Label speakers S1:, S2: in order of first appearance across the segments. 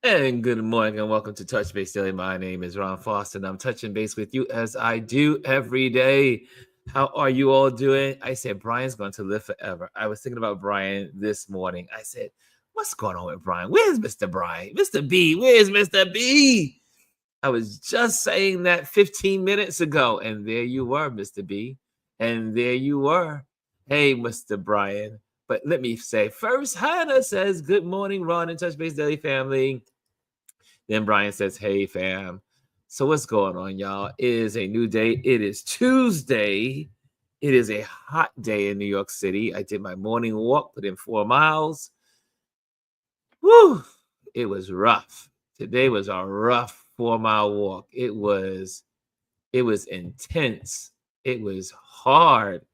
S1: And good morning and welcome to Touch Base Daily. My name is Ron Foster and I'm touching base with you as I do every day. How are you all doing? I said Brian's going to live forever. I was thinking about Brian this morning. I said, what's going on with Brian? Where's Mr. Brian? Mr. B, where's Mr. B? I was just saying that 15 minutes ago, and there you were, Mr. B. And there you were. Hey, Mr. Brian. But let me say first, Hannah says, good morning, Ron and Touch Base Daily family. Then Brian says, hey, fam. So what's going on, y'all? It is a new day. It is Tuesday. It is a hot day in New York City. I did my morning walk, put in 4 miles. Whew, it was rough. Today was a rough 4-mile walk. It was intense. It was hard.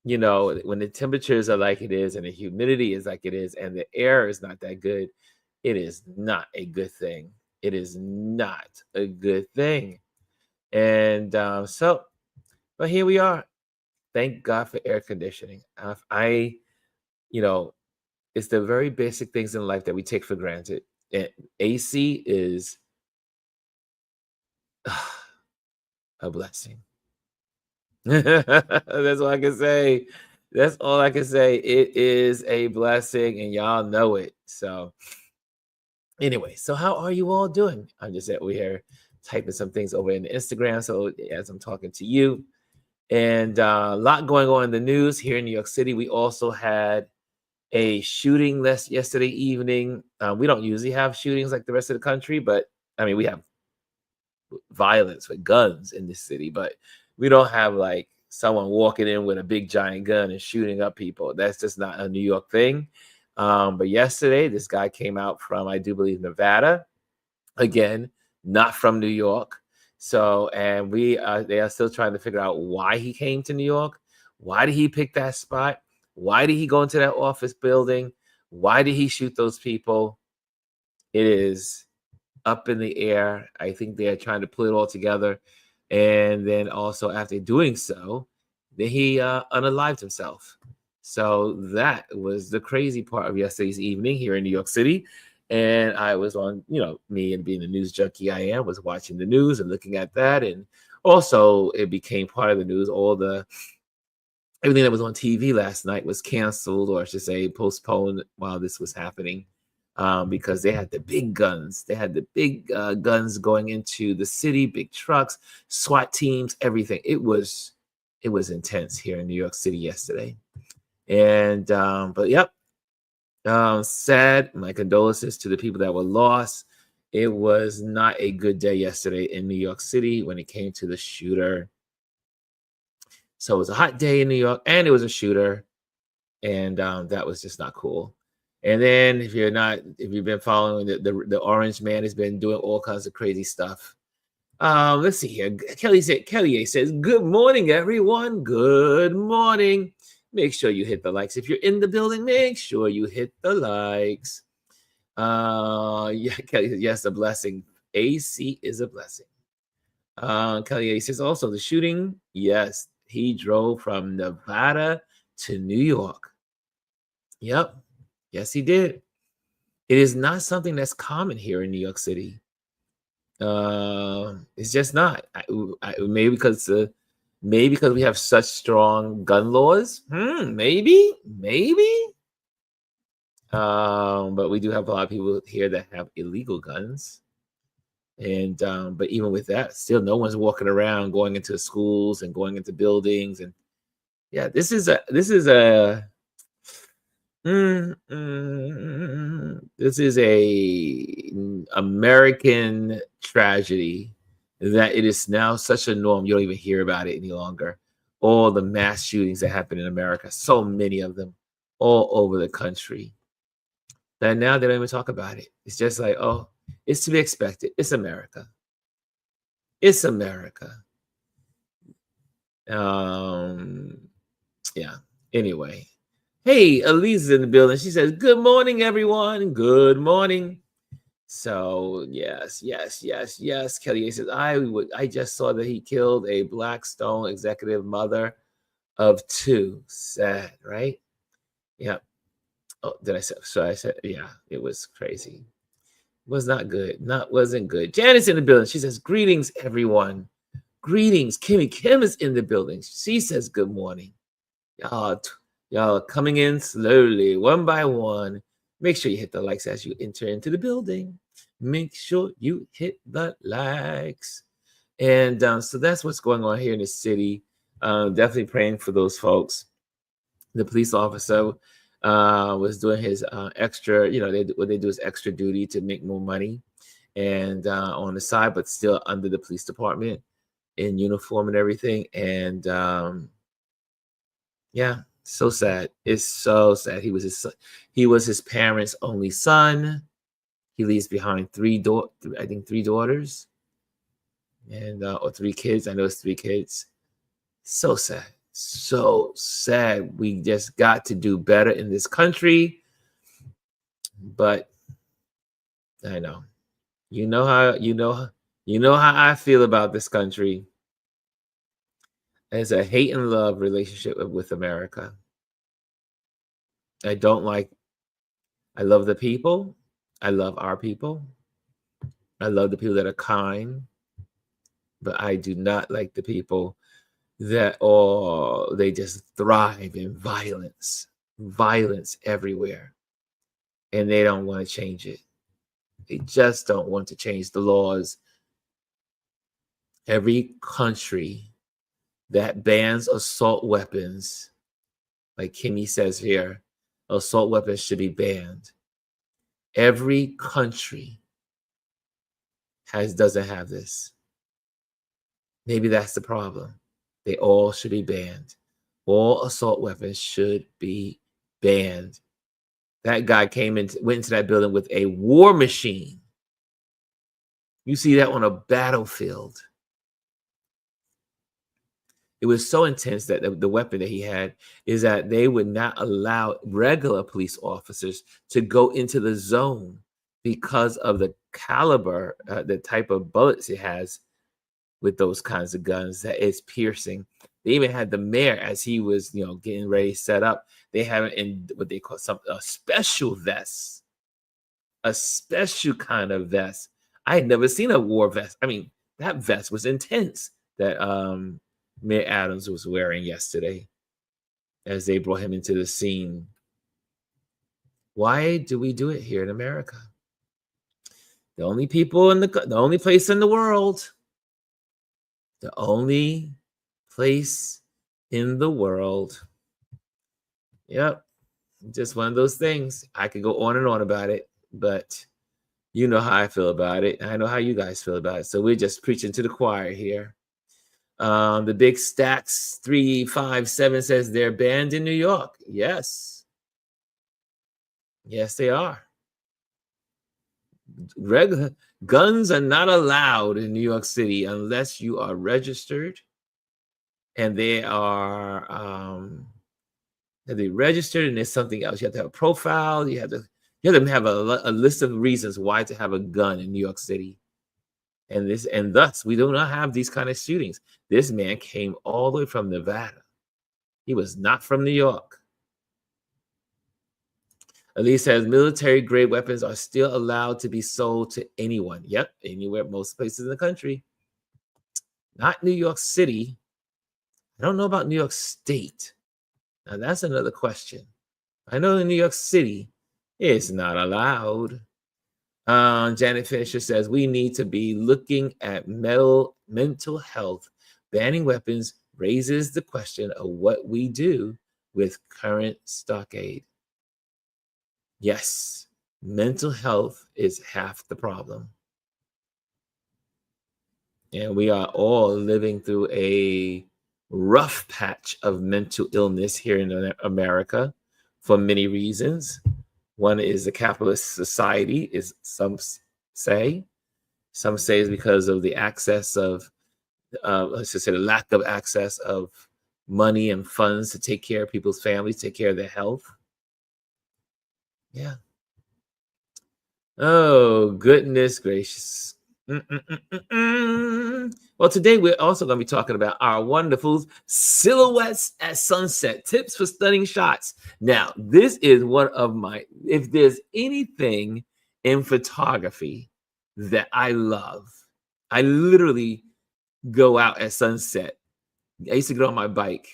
S1: You know, when the temperatures are like it is and the humidity is like it is and the air is not that good, it is not a good thing. It is not a good thing. And but here we are. Thank God for air conditioning. You know, it's the very basic things in life that we take for granted. And AC is a blessing. That's all I can say. That's all I can say. It is a blessing, and y'all know it. So, anyway, so how are you all doing? I'm just over here typing some things over in Instagram. So, as I'm talking to you, and a lot going on in the news here in New York City. We also had a shooting yesterday evening. We don't usually have shootings like the rest of the country, but I mean, we have violence with guns in this city, but we don't have like someone walking in with a big giant gun and shooting up people. That's just not a New York thing. But yesterday, this guy came out from, I do believe, Nevada. Again, not from New York. So, and they are still trying to figure out why he came to New York. Why did he pick that spot? Why did he go into that office building? Why did he shoot those people? It is up in the air. I think they're trying to pull it all together. And then also after doing so, then he unalived himself. So that was the crazy part of yesterday's evening here in New York City. And I was on, me and being the news junkie I am, was watching the news and looking at that. And also it became part of the news. Everything that was on TV last night was canceled, or I should say postponed while this was happening. Because they had the big guns. They had the big guns going into the city, big trucks, SWAT teams, everything. It was intense here in New York City yesterday. And but yep, sad. My condolences to the people that were lost. It was not a good day yesterday in New York City when it came to the shooter. So it was a hot day in New York, and it was a shooter, and that was just not cool. And then if you've been following the Orange Man has been doing all kinds of crazy stuff. Let's see here. Kelly says, good morning, everyone. Good morning. Make sure you hit the likes. If you're in the building, make sure you hit the likes. Yeah, Kelly says, yes, a blessing. AC is a blessing. Kelly says also the shooting. Yes, he drove from Nevada to New York. Yep. Yes, he did. It is not something that's common here in New York City. It's just not. Maybe because we have such strong gun laws. Maybe. But we do have a lot of people here that have illegal guns. And but even with that, still no one's walking around going into schools and going into buildings. And yeah, this is a this is a American tragedy that it is now such a norm. You don't even hear about it any longer. All the mass shootings that happen in America, so many of them all over the country, that now they don't even talk about it. It's just like, oh, it's to be expected. It's America. It's America. Yeah. Anyway. Hey, Elisa's in the building. She says, good morning, everyone. Good morning. So, yes. Kelly says, I just saw that he killed a Blackstone executive mother of 2. Sad, right? Yeah. Oh, did I say? So I said, yeah, it was crazy. Was not good. Wasn't good. Janet's in the building. She says, greetings, everyone. Greetings. Kimmy Kim is in the building. She says, good morning. Y'all are coming in slowly, one by one. Make sure you hit the likes as you enter into the building. Make sure you hit the likes. And so that's what's going on here in the city. Definitely praying for those folks. The police officer was doing his extra, what they do is extra duty to make more money, and on the side, but still under the police department in uniform and everything. And yeah, so sad. It's so sad. He was his parents' only son. He leaves behind three daughters, and or 3 kids. I know it's 3 kids. So sad. So sad. We just got to do better in this country. But I know. You know how I feel about this country. It's a hate and love relationship with America. I love the people. I love our people. I love the people that are kind. But I do not like the people that they just thrive in violence everywhere, and they don't want to change it. They just don't want to change the laws. Every country that bans assault weapons, like Kimmy says here, assault weapons should be banned. Every country doesn't have this. Maybe that's the problem. They all should be banned. All assault weapons should be banned. That guy went into that building with a war machine. You see that on a battlefield. It was so intense that the weapon that he had is that they would not allow regular police officers to go into the zone because of the caliber, the type of bullets it has with those kinds of guns that is piercing. They even had the mayor, as he was, getting ready to set up, they have it in what they call a special vest, a special kind of vest. I had never seen a war vest. I mean, that vest was intense that Mayor Adams was wearing yesterday as they brought him into the scene. Why do we do it here in America? The only place in the world, the only place in the world. Yep. Just one of those things. I could go on and on about it, but you know how I feel about it. I know how you guys feel about it. So we're just preaching to the choir here. The Big Stacks 357 says they're banned in New York. Yes. Yes, they are. Regular guns are not allowed in New York City unless you are registered, and they are registered, and there's something else. You have to have a profile. You have to have a list of reasons why to have a gun in New York City. And thus we do not have these kind of shootings. This man came all the way from Nevada. He was not from New York. Elise says military grade weapons are still allowed to be sold to anyone. Yep, anywhere, most places in the country. Not New York City. I don't know about New York State. Now that's another question. I know in New York City, it's not allowed. Janet Fisher says we need to be looking at mental health. Banning weapons raises the question of what we do with current stockade. Yes, mental health is half the problem. And we are all living through a rough patch of mental illness here in America for many reasons. One is the capitalist society, some say. Some say it's because of the access of, let's just say the lack of access of money and funds to take care of people's families, take care of their health. Yeah. Oh, goodness gracious. Well, today we're also going to be talking about our wonderful silhouettes at sunset, tips for stunning shots. Now, this is one of if there's anything in photography that I love. I literally go out at sunset. I used to get on my bike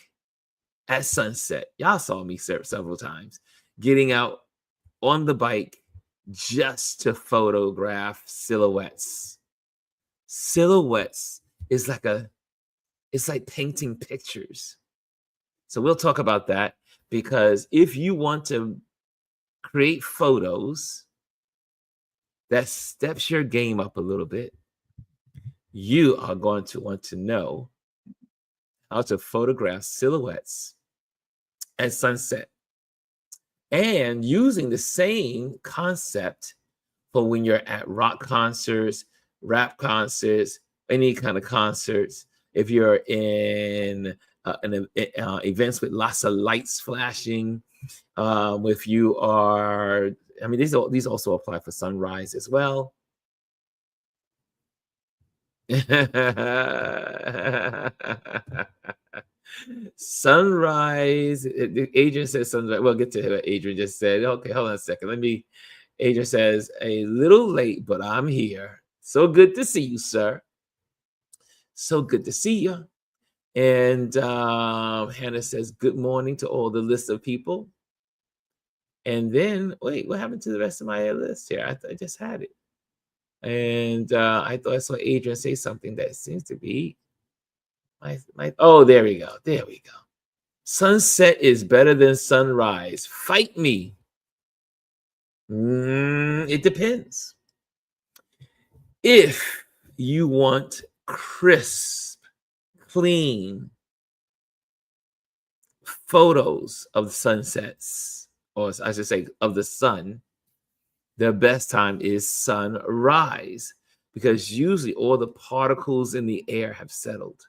S1: at sunset. Y'all saw me several times getting out on the bike just to photograph silhouettes. Silhouettes is it's like painting pictures. So we'll talk about that, because if you want to create photos that steps your game up a little bit, you are going to want to know how to photograph silhouettes at sunset, and using the same concept for when you're at rock concerts, rap concerts, any kind of concerts. If you're in events with lots of lights flashing, if you are, I mean, these also apply for sunrise as well. Sunrise. Adrian says sunrise. We'll get to what Adrian just said. Okay, hold on a second. Adrian says, a little late, but I'm here. So good to see you, sir. So good to see you. And Hannah says, good morning to all the list of people. And then, wait, what happened to the rest of my list here? I just had it. And I thought I saw Adrian say something that seems to be oh, there we go. There we go. Sunset is better than sunrise. Fight me. It depends. If you want crisp, clean photos of sunsets, or I should say of the sun, the best time is sunrise, because usually all the particles in the air have settled.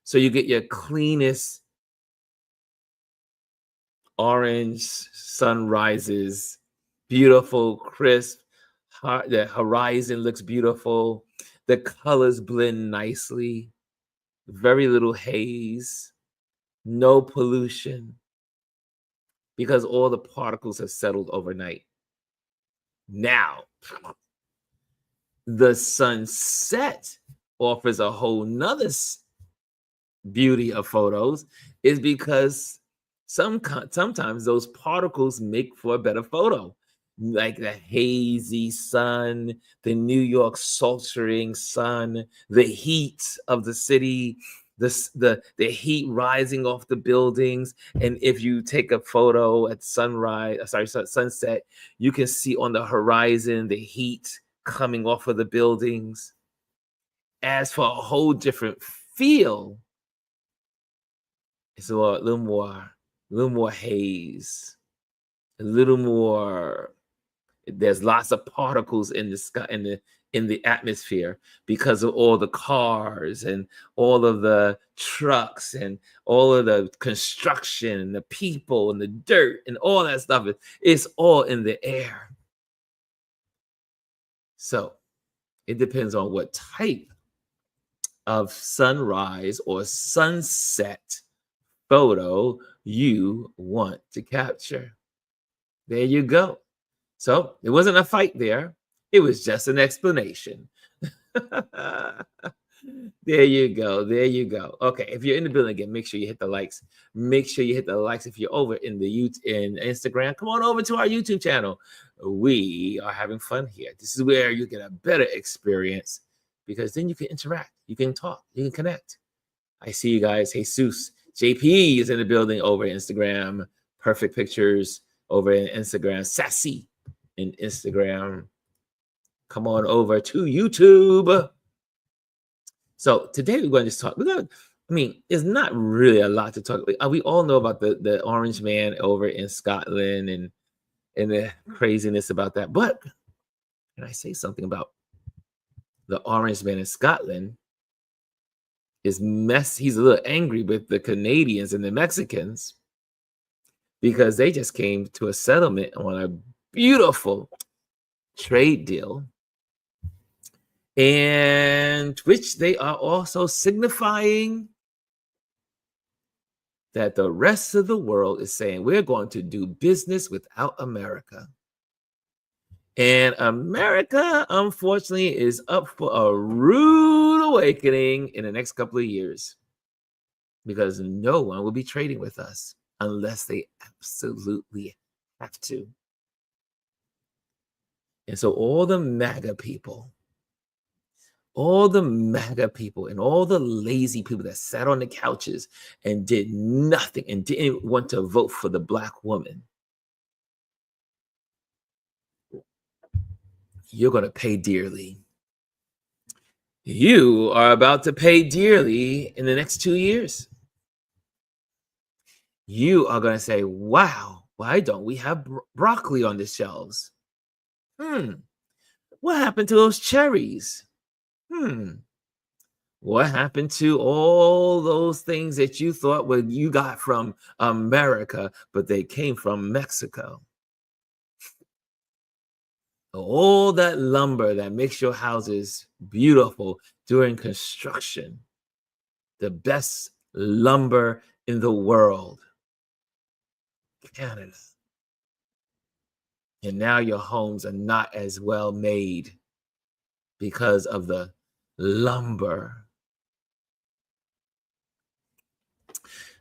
S1: So you get your cleanest orange sunrises, beautiful, crisp. The horizon looks beautiful. The colors blend nicely. Very little haze. No pollution, because all the particles have settled overnight. Now, the sunset offers a whole nother beauty of photos, is because sometimes those particles make for a better photo, like the hazy sun, the New York sweltering sun, the heat of the city, the heat rising off the buildings. And if you take a photo at sunset, you can see on the horizon the heat coming off of the buildings. As for a whole different feel, it's a little more haze, a little more. There's lots of particles in the sky, in the atmosphere, because of all the cars and all of the trucks and all of the construction and the people and the dirt and all that stuff. It's all in the air. So it depends on what type of sunrise or sunset photo you want to capture. There you go. So it wasn't a fight there. It was just an explanation. There you go. There you go. Okay. If you're in the building again, make sure you hit the likes. Make sure you hit the likes. If you're over in Instagram, come on over to our YouTube channel. We are having fun here. This is where you get a better experience, because then you can interact, you can talk, you can connect. I see you guys. Jesus, JP is in the building over Instagram. Perfect Pictures over in Instagram. Sassy in Instagram. Come on over to YouTube. So today we're going to just talk. There's not really a lot to talk about. We all know about the Orange Man over in Scotland and the craziness about that. But can I say something about the Orange Man in Scotland? He's a little angry with the Canadians and the Mexicans, because they just came to a settlement on a beautiful trade deal, and which they are also signifying that the rest of the world is saying, we're going to do business without America. And America, unfortunately, is up for a rude awakening in the next couple of years because no one will be trading with us unless they absolutely have to. And so all the MAGA people, and all the lazy people that sat on the couches and did nothing and didn't want to vote for the Black woman, you're going to pay dearly. You are about to pay dearly in the next 2 years. You are going to say, wow, why don't we have broccoli on the shelves? What happened to those cherries? What happened to all those things that you thought you got from America, but they came from Mexico? All that lumber that makes your houses beautiful during construction, the best lumber in the world, Canada. And now your homes are not as well made because of the lumber.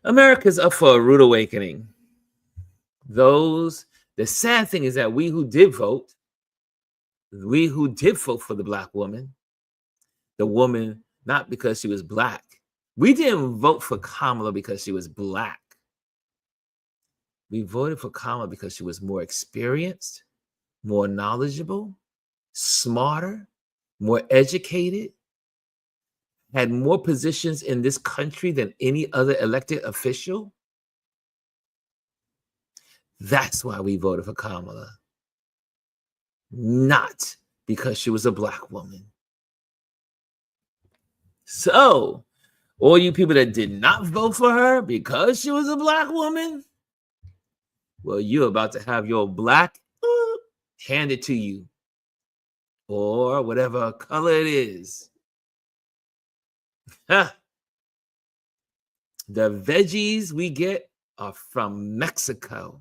S1: America's up for a rude awakening. The sad thing is that we who did vote for the Black woman, the woman, not because she was Black. We didn't vote for Kamala because she was Black. We voted for Kamala because she was more experienced, more knowledgeable, smarter, more educated, had more positions in this country than any other elected official. That's why we voted for Kamala. Not because she was a Black woman. So, all you people that did not vote for her because she was a Black woman, well, you're about to have your Black handed to you, or whatever color it is. The veggies we get are from Mexico.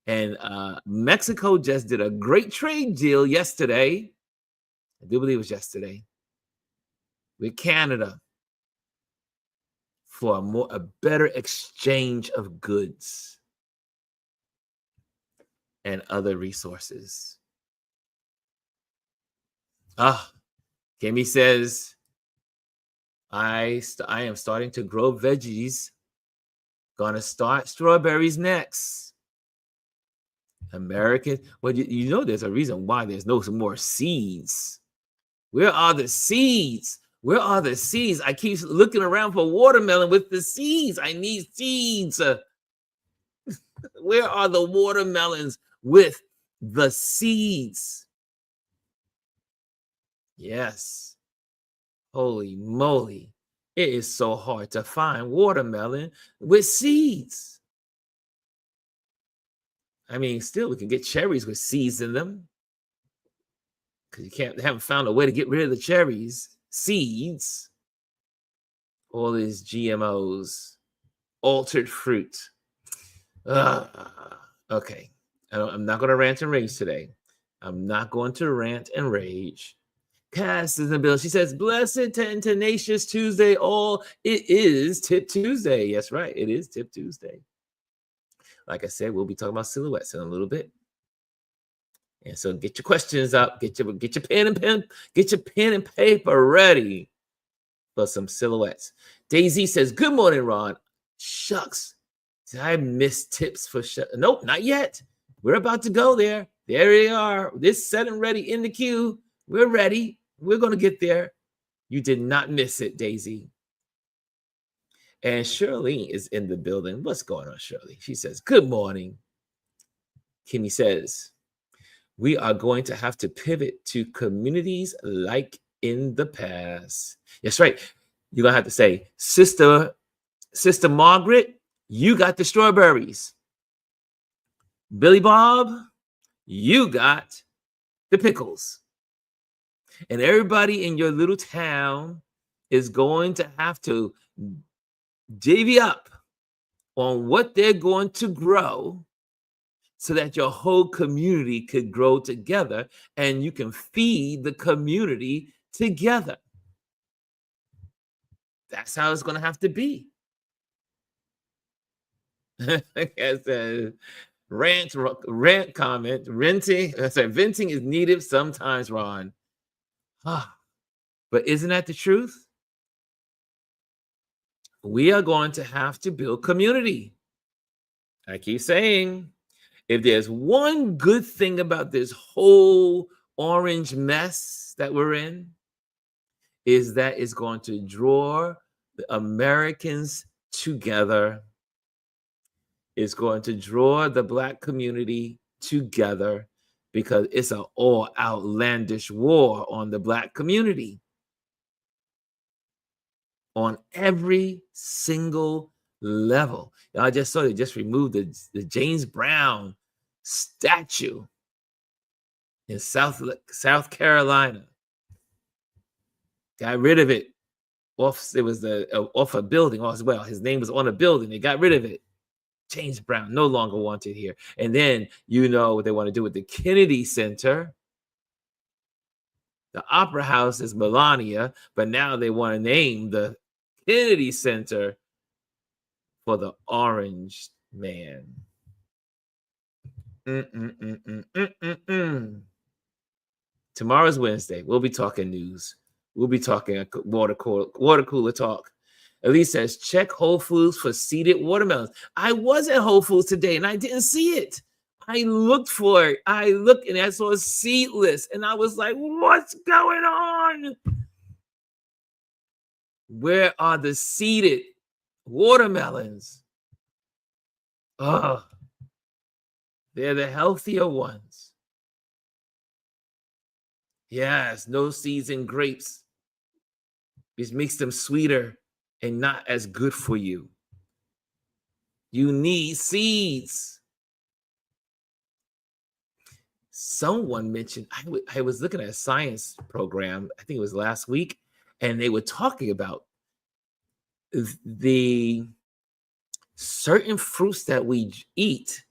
S1: And Mexico just did a great trade deal yesterday. I do believe it was yesterday, with Canada for a better exchange of goods and other resources. Kimmy says, I am starting to grow veggies. Gonna start strawberries next. American, well, you know there's a reason why there's no more seeds. Where are the seeds? Where are the seeds? I keep looking around for watermelon with the seeds. I need seeds. Where are the watermelons with the seeds? Yes. Holy moly. It is so hard to find watermelon with seeds. I mean, still, we can get cherries with seeds in them, because they haven't found a way to get rid of the cherries. Seeds. All these GMOs. Altered fruit. Okay. I'm not going to rant and rage today. I'm not going to rant and rage. Cass is in the bill. She says, blessed and tenacious Tuesday all. It is Tip Tuesday. Yes, right. It is Tip Tuesday. Like I said, we'll be talking about silhouettes in a little bit. And so get your questions up. Get your pen and paper ready for some silhouettes. Daisy says, good morning, Ron. Shucks. Did I miss tips for Nope, not yet. We're about to go there. There we are. This set and ready in the queue. We're ready. We're going to get there. You did not miss it, Daisy. And Shirley is in the building. What's going on, Shirley? She says, good morning. Kimmy says, we are going to have to pivot to communities like in the past. That's right. You're going to have to say, Sister Margaret, you got the strawberries. Billy Bob, you got the pickles. And everybody in your little town is going to have to divvy up on what they're going to grow so that your whole community could grow together and you can feed the community together. That's how it's going to have to be. As a rant comment, venting is needed sometimes, Ron. But isn't that the truth? We are going to have to build community. I keep saying, if there's one good thing about this whole orange mess that we're in, is that it's going to draw the Americans together. It's going to draw the Black community together because it's an all outlandish war on the Black community. On every single level. I just saw they just removed the James Brown statue in South Carolina. Got rid of it. It was off a building as well. His name was on a building. They got rid of it. James Brown no longer wanted here. And then you know what they want to do with the Kennedy Center. The Opera House is Melania, but now they want to name the Kennedy Center for the Orange Man. Tomorrow's Wednesday. We'll be talking news. We'll be talking water cooler talk. Elise says, check Whole Foods for seeded watermelons. I was at Whole Foods today and I didn't see it. I looked for it. I looked and I saw a seedless and I was like, what's going on? Where are the seeded watermelons? Oh, they're the healthier ones. Yes, no seeds in grapes. This makes them sweeter and not as good for you. You need seeds. Someone mentioned, I was looking at a science program, I think it was last week, and they were talking about the certain fruits that we eat.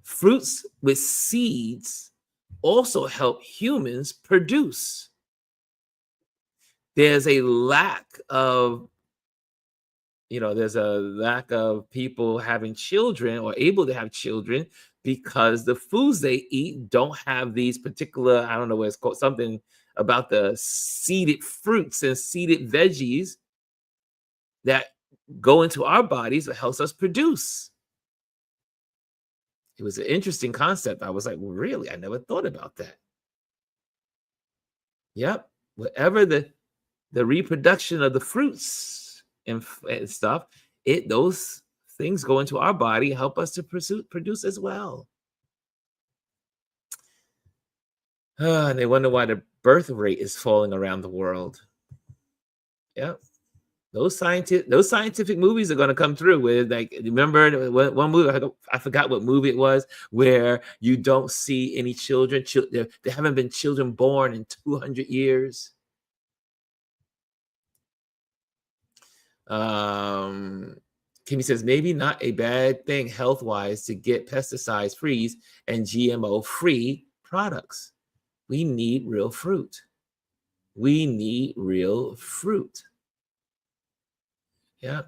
S1: Fruits with seeds also help humans produce. There's a lack of people having children or able to have children because the foods they eat don't have these particular, I don't know what it's called, something about the seeded fruits and seeded veggies that go into our bodies that helps us produce. It was an interesting concept. I was like, well, really? I never thought about that. Yep. Whatever the reproduction of the fruits and stuff, those things go into our body, help us to produce as well. And they wonder why the birth rate is falling around the world. Yep. Those scientific movies are going to come through with, like, remember one movie, I forgot what movie it was, where you don't see any children. There haven't been children born in 200 years. Kimmy says, maybe not a bad thing health-wise to get pesticides-free and GMO-free products. We need real fruit. We need real fruit. Yeah.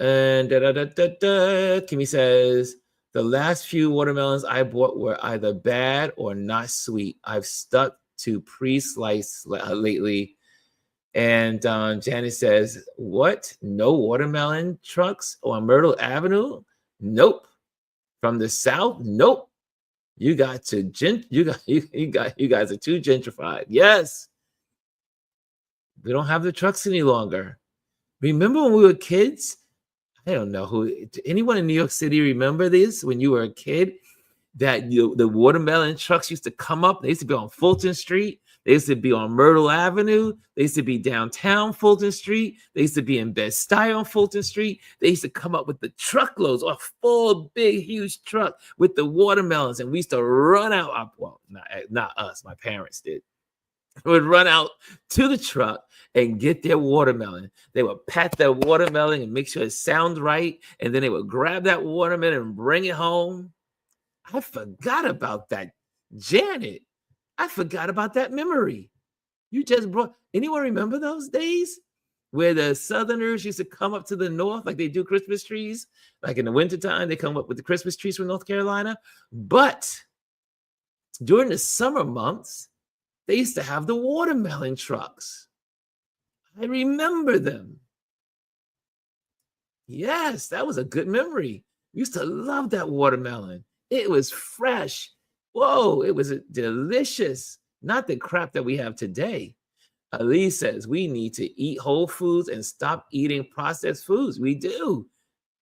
S1: And Kimmy says, the last few watermelons I bought were either bad or not sweet. I've stuck to pre-sliced lately. And Janet says, what? No watermelon trucks on Myrtle Avenue? Nope. From the South? Nope. You guys are too gentrified. Yes. We don't have the trucks any longer. Remember when we were kids? I don't know anyone in New York City remember this when you were a kid, that the watermelon trucks used to come up. They used to be on Fulton Street. They used to be on Myrtle Avenue. They used to be downtown Fulton Street. They used to be in Bed-Stuy on Fulton Street. They used to come up with the truckloads, a full, big, huge truck with the watermelons. And we used to run out. Well, not us. My parents did. would run out to the truck and get their watermelon. They would pat that watermelon and make sure it sounds right. And then they would grab that watermelon and bring it home. I forgot about that, Janet. I forgot about that memory. You just brought, anyone remember those days where the Southerners used to come up to the north like they do Christmas trees? Like in the wintertime, they come up with the Christmas trees from North Carolina. But during the summer months, they used to have the watermelon trucks. I remember them. Yes, that was a good memory. We used to love that watermelon. It was fresh. Whoa, it was delicious. Not the crap that we have today. Elise says we need to eat whole foods and stop eating processed foods. We do.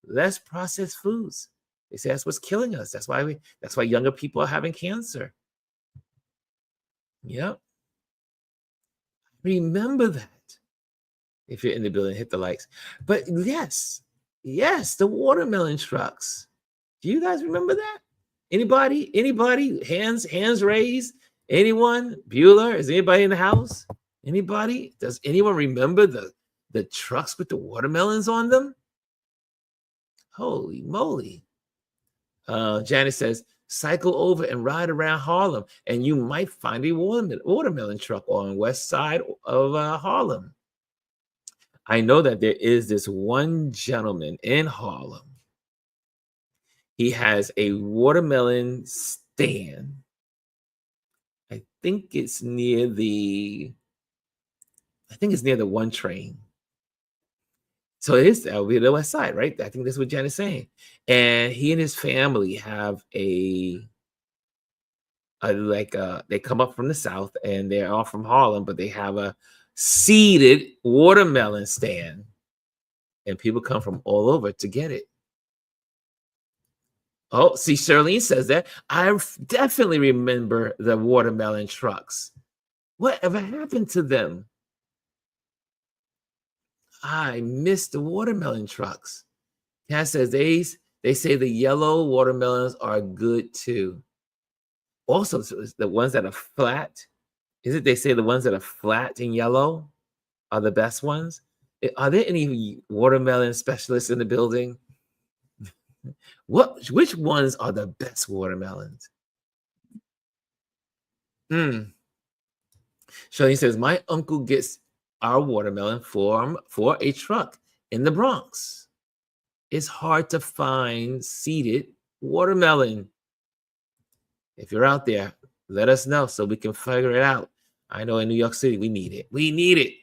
S1: Less processed foods. They say that's what's killing us. That's why younger people are having cancer. Yep. Remember that. If you're in the building, hit the likes. But yes, the watermelon trucks. Do you guys remember that? Anybody? Hands raised. Anyone? Bueller? Is anybody in the house? Anybody? Does anyone remember the trucks with the watermelons on them? Holy moly. Janice says, cycle over and ride around Harlem, and you might find a watermelon truck on west side of Harlem. I know that there is this one gentleman in Harlem. He has a watermelon stand. I think it's near the one train. So that'll be the west side, right? I think that's what Jan is saying. And he and his family have they come up from the south and they're all from Harlem, but they have a seeded watermelon stand. And people come from all over to get it. Oh, see, Charlene says that. I definitely remember the watermelon trucks. Whatever happened to them? I miss the watermelon trucks. Cass says they say the yellow watermelons are good too. Also, the ones that are flat. Is it they say the ones that are flat and yellow are the best ones? Are there any watermelon specialists in the building? Which ones are the best watermelons? Shirley says, my uncle gets our watermelon for a truck in the Bronx. It's hard to find seeded watermelon. If you're out there, let us know so we can figure it out. I know in New York City, we need it. We need it.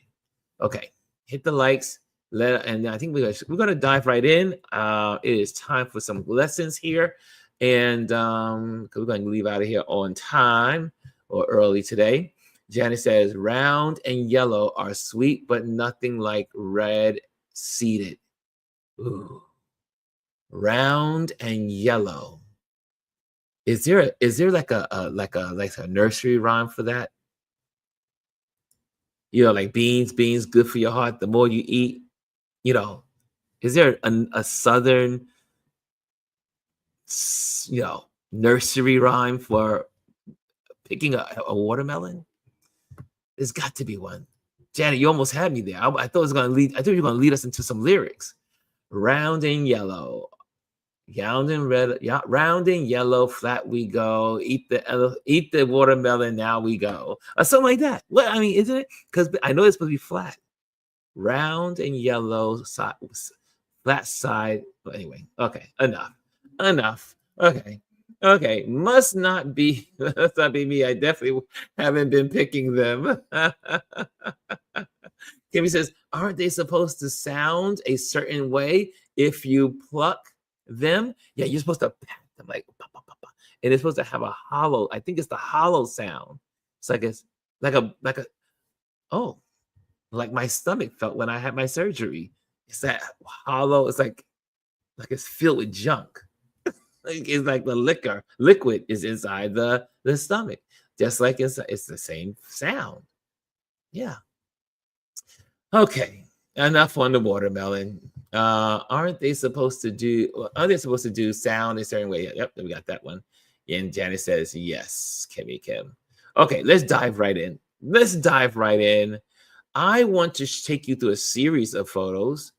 S1: Okay, hit the likes. And I think we're going to dive right in. It is time for some lessons here. And we're going to leave out of here on time or early today. Janice says, round and yellow are sweet, but nothing like red seeded. Ooh. Round and yellow. Is there like a nursery rhyme for that? You know, like beans, good for your heart. The more you eat, you know, is there a Southern, nursery rhyme for picking a watermelon? There's got to be one. Janet, you almost had me there. I thought you were going to lead us into some lyrics. Round and yellow, round and red, yeah, round and yellow, flat we go. Eat the watermelon, now we go. Or something like that. Well, I mean, isn't it? Because I know it's supposed to be flat. Round and yellow, flat side. But anyway, okay, enough. Okay, must not be me. I definitely haven't been picking them. Kimmy says, aren't they supposed to sound a certain way if you pluck them? Yeah, you're supposed to pat them like, pa, pa, pa, pa. And it's supposed to have a hollow. I think it's the hollow sound. It's like my stomach felt when I had my surgery. It's that hollow. It's like it's filled with junk. It's like the liquid is inside the stomach. Just like it's the same sound. Yeah. Okay. Enough on the watermelon. Are they supposed to do sound a certain way? Yep, we got that one. And Janice says yes, Kim. Okay, let's dive right in. let's dive right in. I want to take you through a series of photos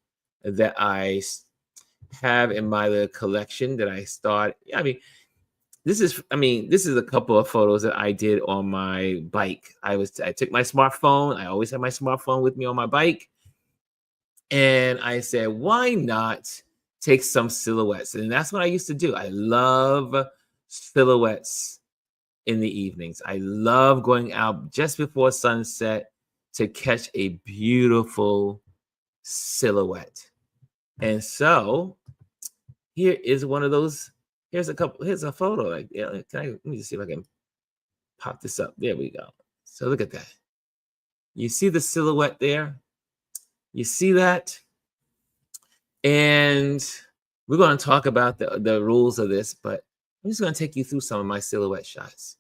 S1: that have in my little collection that I started. I mean, this is a couple of photos that I did on my bike. I took my smartphone. I always have my smartphone with me on my bike. And I said, why not take some silhouettes? And that's what I used to do. I love silhouettes in the evenings. I love going out just before sunset to catch a beautiful silhouette. And so here is one of those. Here's a photo. Like, yeah, let me just see if I can pop this up. There we go. So look at that. You see the silhouette there? You see that? And we're going to talk about the rules of this, but I'm just going to take you through some of my silhouette shots.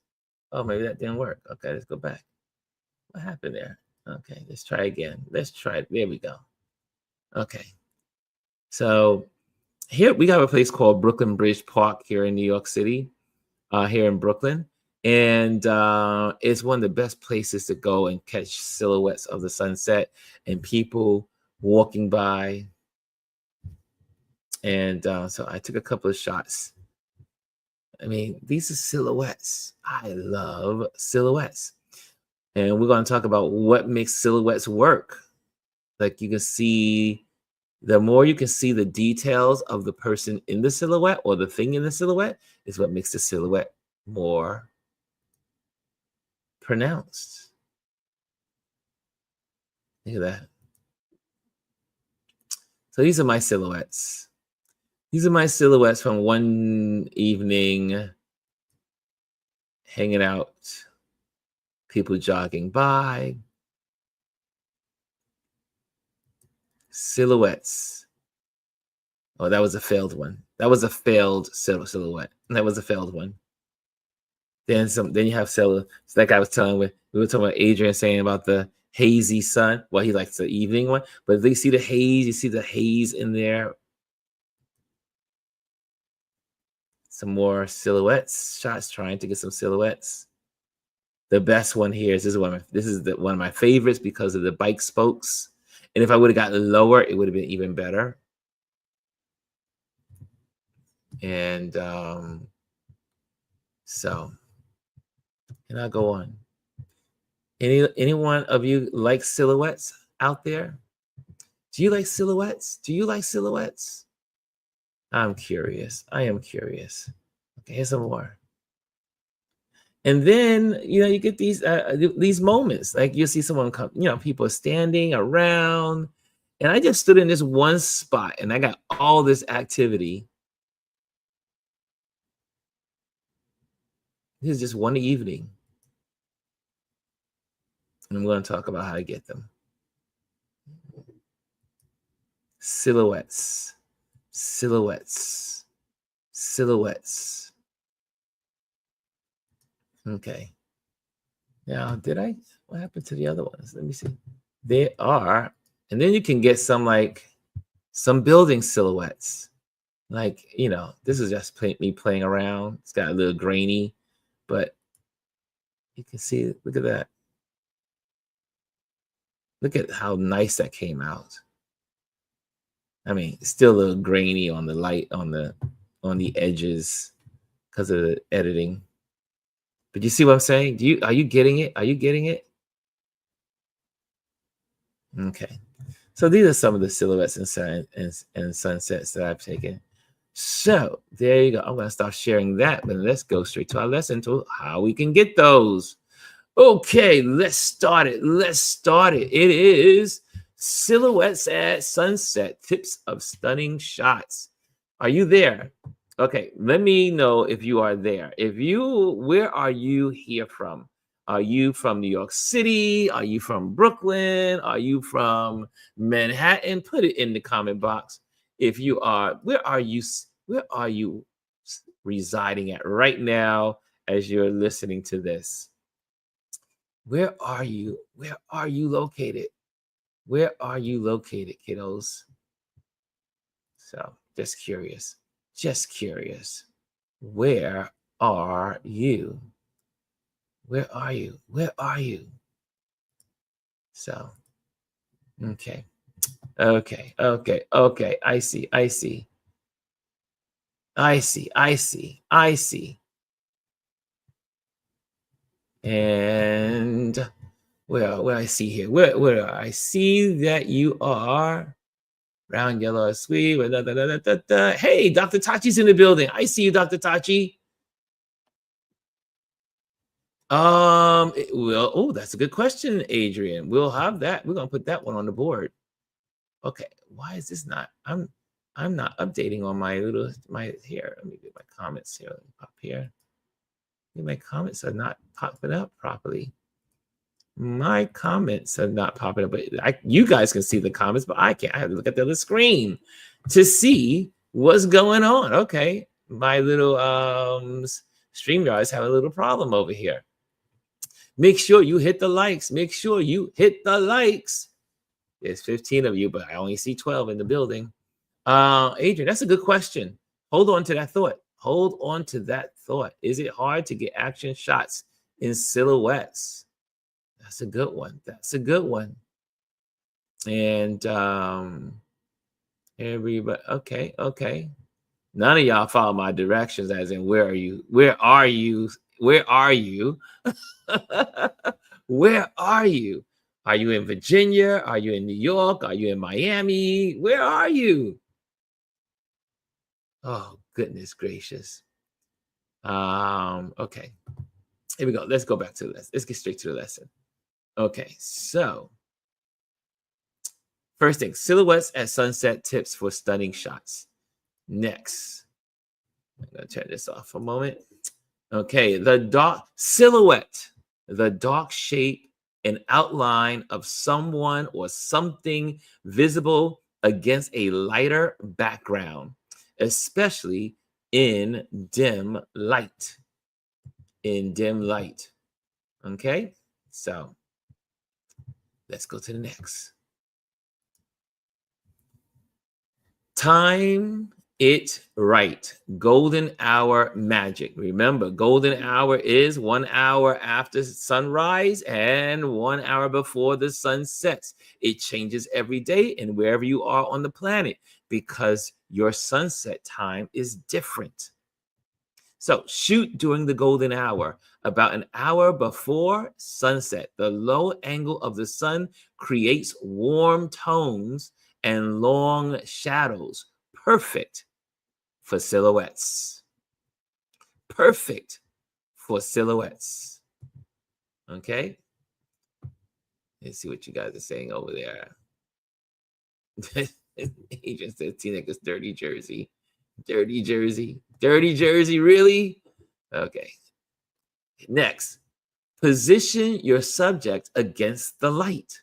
S1: Oh, maybe that didn't work. Okay, let's go back. What happened there? Okay, let's try again. Let's try it. There we go. Okay. So here we got a place called Brooklyn Bridge Park here in New York City, here in Brooklyn. And it's one of the best places to go and catch silhouettes of the sunset and people walking by. And so I took a couple of shots. I mean, these are silhouettes. I love silhouettes. And we're going to talk about what makes silhouettes work. Like you can see, the more you can see the details of the person in the silhouette or the thing in the silhouette is what makes the silhouette more pronounced. Look at that. So these are my silhouettes. These are my silhouettes from one evening, hanging out, people jogging by. Silhouettes. Oh, that was a failed one. That was a failed silhouette. That was a failed one. Then you have silhouette. So that guy was telling we were talking about Adrian saying about the hazy sun. Well, he likes the evening one, but you see the haze. You see the haze in there. Some more silhouettes shots, trying to get some silhouettes. The best one here is one of my favorites because of the bike spokes. And if I would have gotten lower, it would have been even better. And so, and I'll go on. Any one of you like silhouettes out there? Do you like silhouettes? Do you like silhouettes? I'm curious. I am curious. Okay, here's some more. And then, you get these moments, like you'll see someone come, people are standing around, and I just stood in this one spot and I got all this activity. This is just one evening. And I'm going to talk about how to get them. Silhouettes. Silhouettes. Silhouettes. Okay. Now, what happened to the other ones? Let me see. They are, and then you can get some building silhouettes. Like, this is just me playing around. It's got a little grainy, but you can see, look at that. Look at how nice that came out. I mean, it's still a little grainy on the light, on the edges because of the editing. But you see what I'm saying? Are you getting it? Are you getting it? Okay. So these are some of the silhouettes and sunsets that I've taken. So there you go. I'm going to start sharing that, but let's go straight to our lesson to how we can get those. Okay, let's start it. It is silhouettes at sunset, tips of stunning shots. Are you there? Okay, let me know if you are there. Where are you here from? Are you from New York City? Are you from Brooklyn? Are you from Manhattan? Put it in the comment box. If you are, where are you residing at right now as you're listening to this? Where are you? Where are you located? Where are you located, kiddos? So just curious. Where are you? Where are you? Where are you? So, okay. Okay. Okay. Okay. I see. I see. I see. I see. I see. And where I see here, where I see that you are round yellow sweet. Da, da, da, da, da, da. Hey, Dr. Tachi's in the building. I see you, Dr. Tachi. Oh, that's a good question, Adrian. We'll have that. We're gonna put that one on the board. Okay, why is this not? I'm not updating on my here. Let me get my comments here. Let me pop here. My comments are not popping up properly. My comments are not popping up, but you guys can see the comments, but I can't. I have to look at the other screen to see what's going on. Okay, my little StreamYards have a little problem over here. Make sure you hit the likes. Make sure you hit the likes. There's 15 of you, but I only see 12 in the building. Adrian, that's a good question. Hold on to that thought. Hold on to that thought. Is it hard to get action shots in silhouettes? That's a good one. That's a good one. And everybody, okay, okay. None of y'all follow my directions, as in where are you? Where are you? Where are you? Where are you? Are you in Virginia? Are you in New York? Are you in Miami? Where are you? Oh, goodness gracious. Okay. Here we go. Let's go back to the lesson. Let's get straight to the lesson. Okay, so first thing, silhouettes at sunset, tips for stunning shots. Next, I'm gonna turn this off for a moment. Okay, the dark silhouette, the dark shape and outline of someone or something visible against a lighter background, especially in dim light. In dim light. Okay, so let's go to the next. Time it right. Golden hour magic. Remember, golden hour is 1 hour after sunrise and 1 hour before the sun sets. It changes every day and wherever you are on the planet because your sunset time is different. So shoot during the golden hour, about an hour before sunset. The low angle of the sun creates warm tones and long shadows, perfect for silhouettes. Perfect for silhouettes. Okay? Let's see what you guys are saying over there. Agent says T-Neck dirty jersey. Dirty jersey. Dirty jersey, really? Okay. Next, position your subject against the light.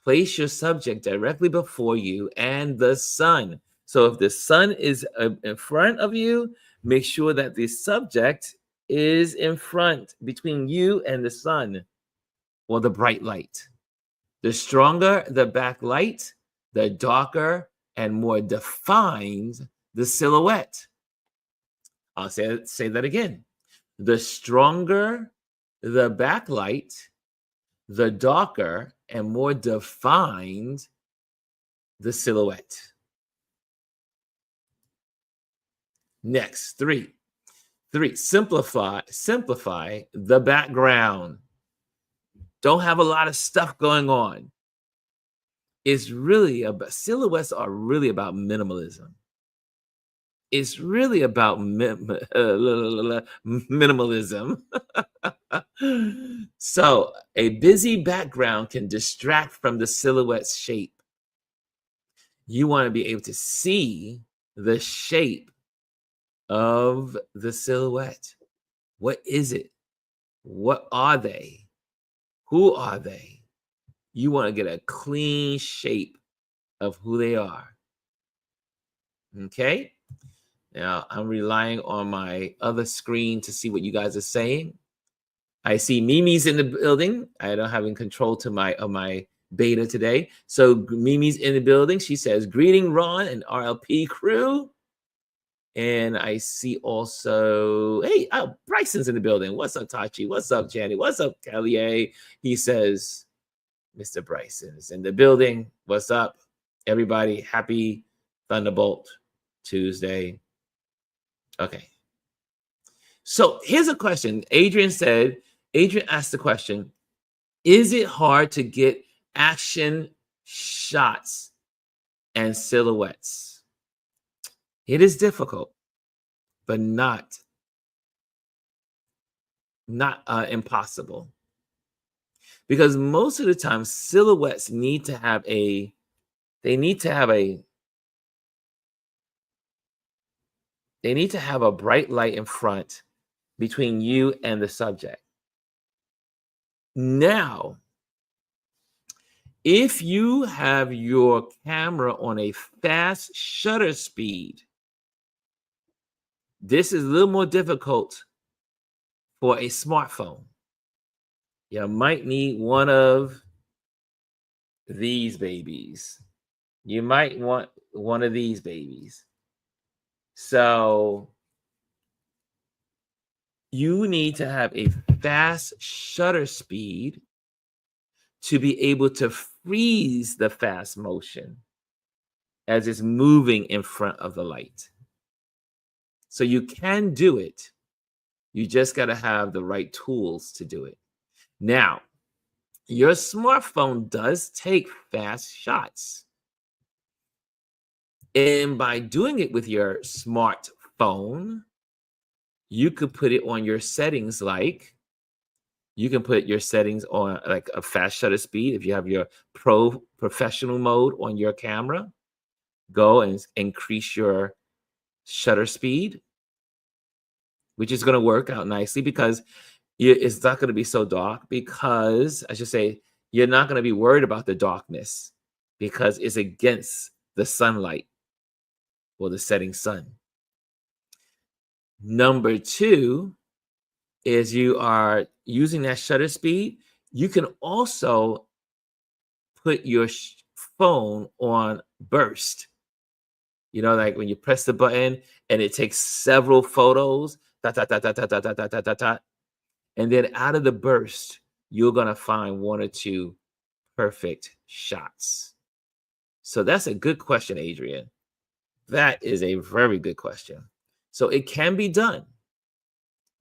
S1: Place your subject directly before you and the sun. So if the sun is in front of you, make sure that the subject is in front between you and the sun or the bright light. The stronger the backlight, the darker and more defined the silhouette. I'll say that again. The stronger the backlight, the darker and more defined the silhouette. Next, three, simplify the background. Don't have a lot of stuff going on. It's really about, silhouettes are really about minimalism. It's really about minimalism. So a busy background can distract from the silhouette's shape. You want to be able to see the shape of the silhouette. What is it? What are they? Who are they? You want to get a clean shape of who they are. Okay? Now, I'm relying on my other screen to see what you guys are saying. I see Mimi's in the building. I don't have control to my beta today. So Mimi's in the building. She says, greeting Ron and RLP crew. And I see also, hey, Bryson's in the building. What's up, Tachi? What's up, Janet? What's up, Kelly? He says, Mr. Bryson is in the building. What's up, everybody? Happy Thunderbolt Tuesday. Okay. So here's a question. Adrian asked the question, is it hard to get action shots and silhouettes? It is difficult, but not impossible. Because most of the time, silhouettes need to have a bright light in front between you and the subject. Now, if you have your camera on a fast shutter speed, this is a little more difficult for a smartphone. You might need one of these babies. You might want one of these babies. So you need to have a fast shutter speed to be able to freeze the fast motion as it's moving in front of the light. So you can do it. You just got to have the right tools to do it. Now, your smartphone does take fast shots. And by doing it with your smartphone, you could put it on your settings, like you can put your settings on like a fast shutter speed. If you have your professional mode on your camera, go and increase your shutter speed, which is going to work out nicely because it's not going to be so dark, because I should say you're not going to be worried about the darkness because it's against the sunlight or the setting sun. Number two is you are using that shutter speed. You can also put your phone on burst. You know, like when you press the button and it takes several photos, and then out of the burst, you're going to find one or two perfect shots. So that's a good question, Adrian. That is a very good question. So it can be done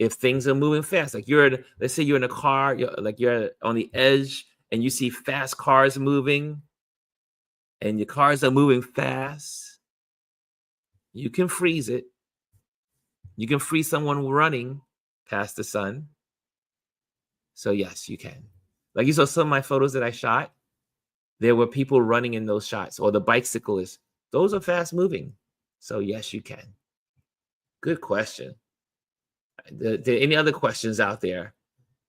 S1: if things are moving fast. Like let's say you're in a car, you're on the edge and you see fast cars moving and your cars are moving fast. You can freeze it. You can freeze someone running past the sun. So yes, you can. Like you saw some of my photos that I shot, there were people running in those shots, or the bicyclists. Those are fast moving. So yes, you can. Good question. Any other questions out there?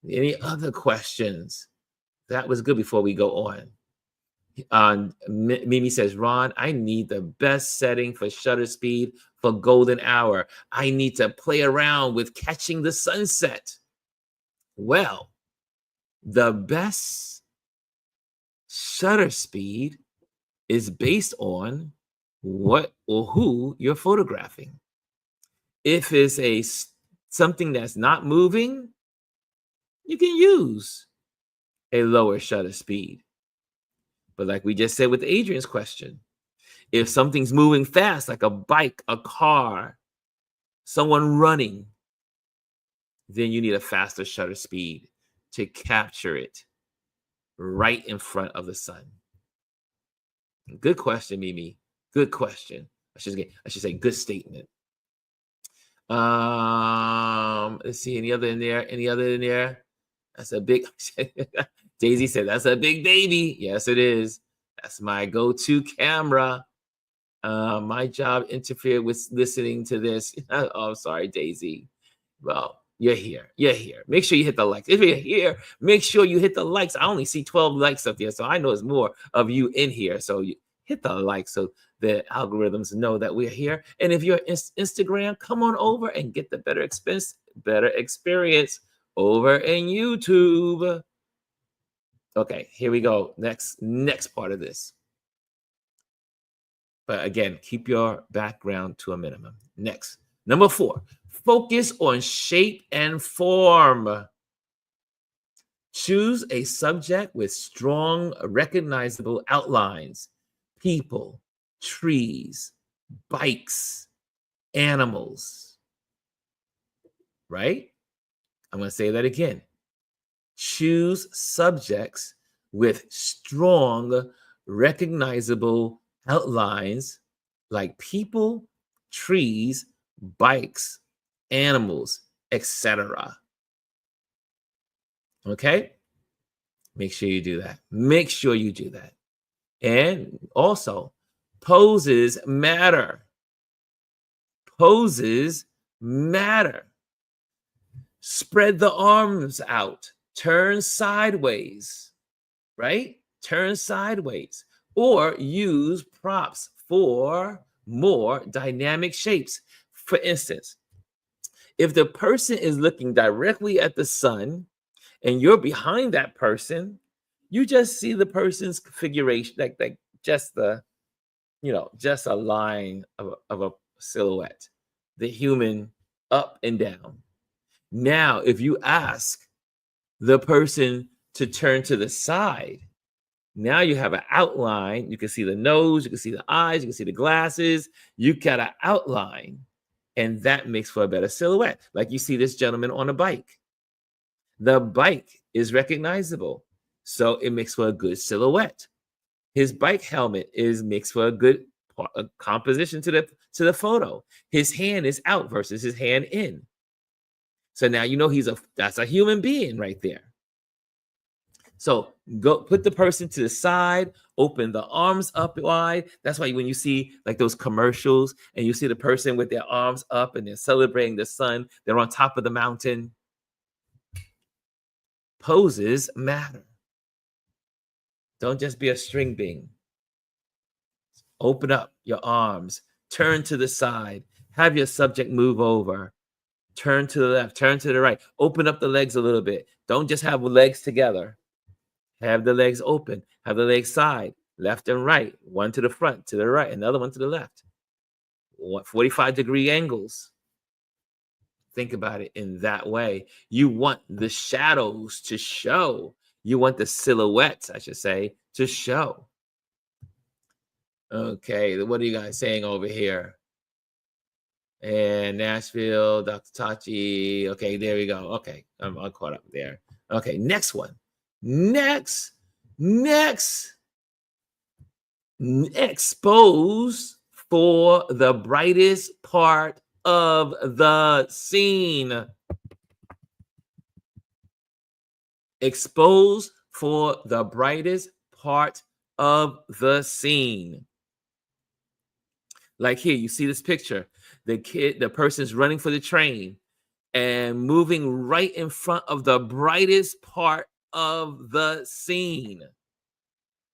S1: Any other questions? That was good before we go on. Mimi says, Ron, I need the best setting for shutter speed for golden hour. I need to play around with catching the sunset. Well, the best shutter speed is based on what or who you're photographing. If it's something that's not moving, you can use a lower shutter speed. But like we just said with Adrian's question, if something's moving fast, like a bike, a car, someone running, then you need a faster shutter speed to capture it right in front of the sun. Good question, Mimi. Good question. I should say good statement. Let's see, any other in there? That's a big Daisy said that's a big baby. Yes, it is. That's my go-to camera. My job interfered with listening to this. Oh, sorry, Daisy. Well, you're here. Make sure you hit the likes. If you're here, make sure you hit the likes. I only see 12 likes up there, so I know there's more of you in here. So you hit the like so the algorithms know that we're here. And if you're Instagram, come on over and get the better experience over in YouTube. Okay, here we go. Next part of this. But again, keep your background to a minimum. Next, number 4, focus on shape and form. Choose a subject with strong, recognizable outlines: people, trees, bikes, animals, right? I'm going to say that again. Choose subjects with strong, recognizable outlines like people, trees, bikes, animals, etc. Okay? Make sure you do that. Make sure you do that. And also, poses matter. Poses matter. Spread the arms out. Turn sideways, right? Turn sideways. Or use props for more dynamic shapes. For instance, if the person is looking directly at the sun and you're behind that person, you just see the person's configuration, like just the, just a line of a silhouette, the human up and down. Now, if you ask the person to turn to the side, now you have an outline. You can see the nose, you can see the eyes, you can see the glasses. You got an outline, and that makes for a better silhouette. Like you see this gentleman on a bike. The bike is recognizable, so it makes for a good silhouette. His bike helmet makes for a good composition to the photo. His hand is out versus his hand in. So now you know that's a human being right there. So go put the person to the side, open the arms up wide. That's why when you see like those commercials and you see the person with their arms up and they're celebrating the sun, they're on top of the mountain. Poses matter. Don't just be a string bean. Open up your arms, turn to the side, have your subject move over, turn to the left, turn to the right, open up the legs a little bit. Don't just have legs together. Have the legs open, have the legs side, left and right, one to the front, to the right, another one to the left. 45-degree angles. Think about it in that way. You want the shadows to show. You want the silhouettes, I should say, to show. Okay, what are you guys saying over here? And Nashville, Dr. Tachi. Okay, there we go. Okay, I'm caught up there. Okay, next one. Next. Expose for the brightest part of the scene. Expose for the brightest part of the scene. Like here, you see this picture. The person's running for the train and moving right in front of the brightest part of the scene.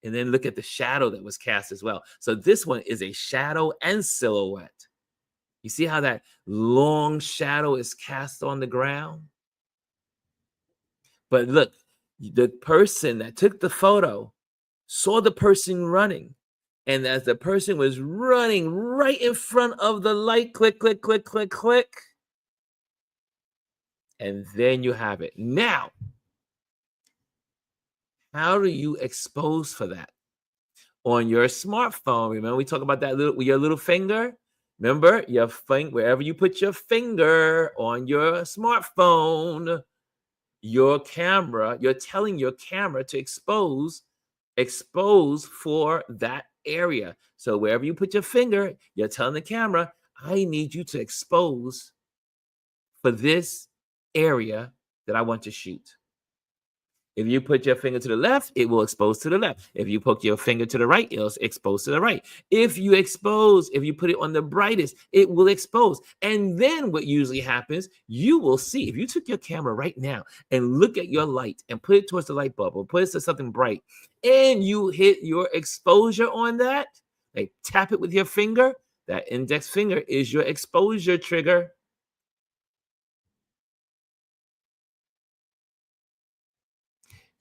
S1: And then look at the shadow that was cast as well. So this one is a shadow and silhouette. You see how that long shadow is cast on the ground? But look, the person that took the photo saw the person running. And as the person was running right in front of the light, click, click, click, click, click. And then you have it. Now, how do you expose for that? On your smartphone. Remember, we talk about that with your little finger? Remember, your finger, wherever you put your finger on your smartphone, your camera, you're telling your camera to expose for that area. So wherever you put your finger, you're telling the camera, I need you to expose for this area that I want to shoot. If you put your finger to the left, it will expose to the left. If you poke your finger to the right, it'll expose to the right. If you put it on the brightest, it will expose. And then what usually happens, you will see, if you took your camera right now and look at your light and put it towards the light bulb or put it to something bright, and you hit your exposure on that, like tap it with your finger, that index finger is your exposure trigger.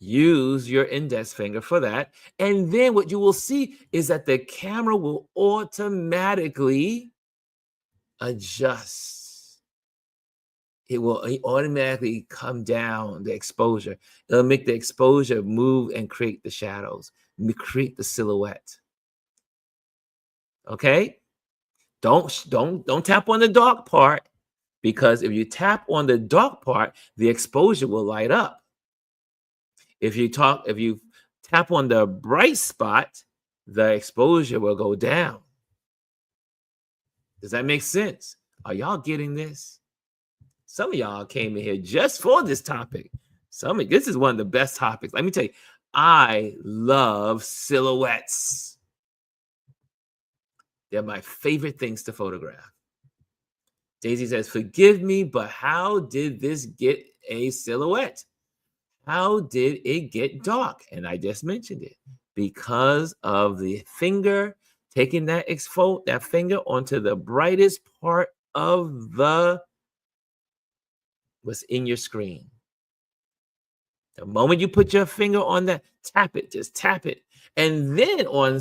S1: Use your index finger for that. And then what you will see is that the camera will automatically adjust. it will automatically come down the exposure. It'll make the exposure move and create the shadows, create the silhouette. Okay? Don't tap on the dark part, because if you tap on the dark part, the exposure will light up. If you tap on the bright spot, the exposure will go down. Does that make sense? Are y'all getting this? Some of y'all came in here just for this topic. This is one of the best topics. Let me tell you, I love silhouettes. They're my favorite things to photograph. Daisy says, forgive me, but how did this get a silhouette? How did it get dark? And I just mentioned it. Because of the finger, taking that finger onto the brightest part of what's in your screen. The moment you put your finger on that, tap it, just tap it. And then on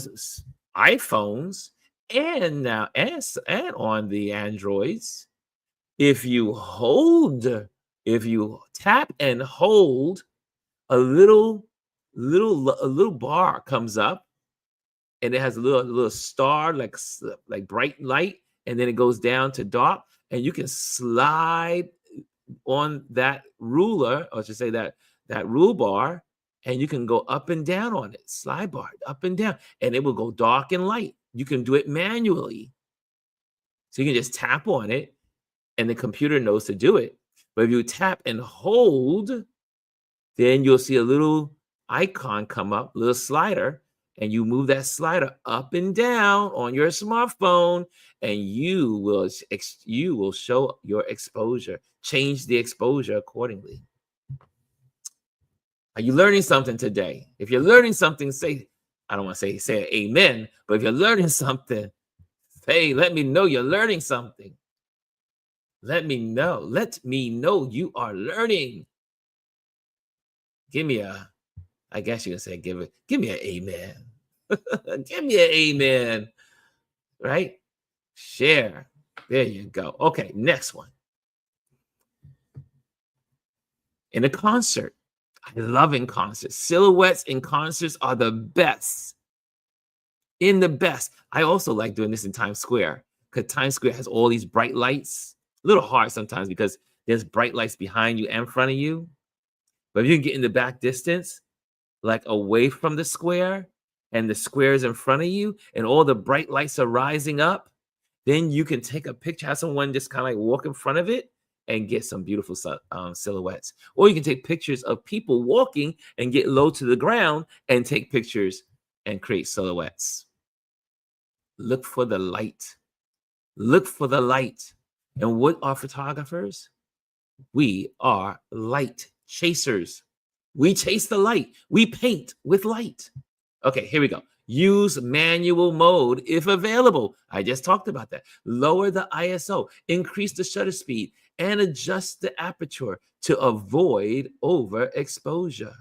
S1: iPhones and on the Androids, if you tap and hold, a little bar comes up, and it has a little star like bright light, and then it goes down to dark, and you can slide on that ruler, or I should say that rule bar, and you can go up and down on it, slide bar up and down, and it will go dark and light. You can do it manually. So you can just tap on it, and the computer knows to do it. But if you tap and hold, then you'll see a little icon come up, little slider, and you move that slider up and down on your smartphone, and you will show your exposure, change the exposure accordingly. Are you learning something today? If you're learning something, I don't want to say amen, but if you're learning something, let me know you're learning something. Let me know you are learning. Give me I guess you can say, give me an amen. Give me an amen, right? Share. There you go. Okay, next one. In a concert, I love in concerts. Silhouettes in concerts are the best. I also like doing this in Times Square, because Times Square has all these bright lights. A little hard sometimes because there's bright lights behind you and in front of you. But if you can get in the back distance, like away from the square, and the square is in front of you, and all the bright lights are rising up, then you can take a picture, have someone just kind of like walk in front of it and get some beautiful silhouettes. Or you can take pictures of people walking and get low to the ground and take pictures and create silhouettes. Look for the light. Look for the light. And what are photographers? We are light chasers. We chase the light. We paint with light. Okay, here we go. Use manual mode if available. I just talked about that. Lower the ISO, increase the shutter speed, and adjust the aperture to avoid overexposure.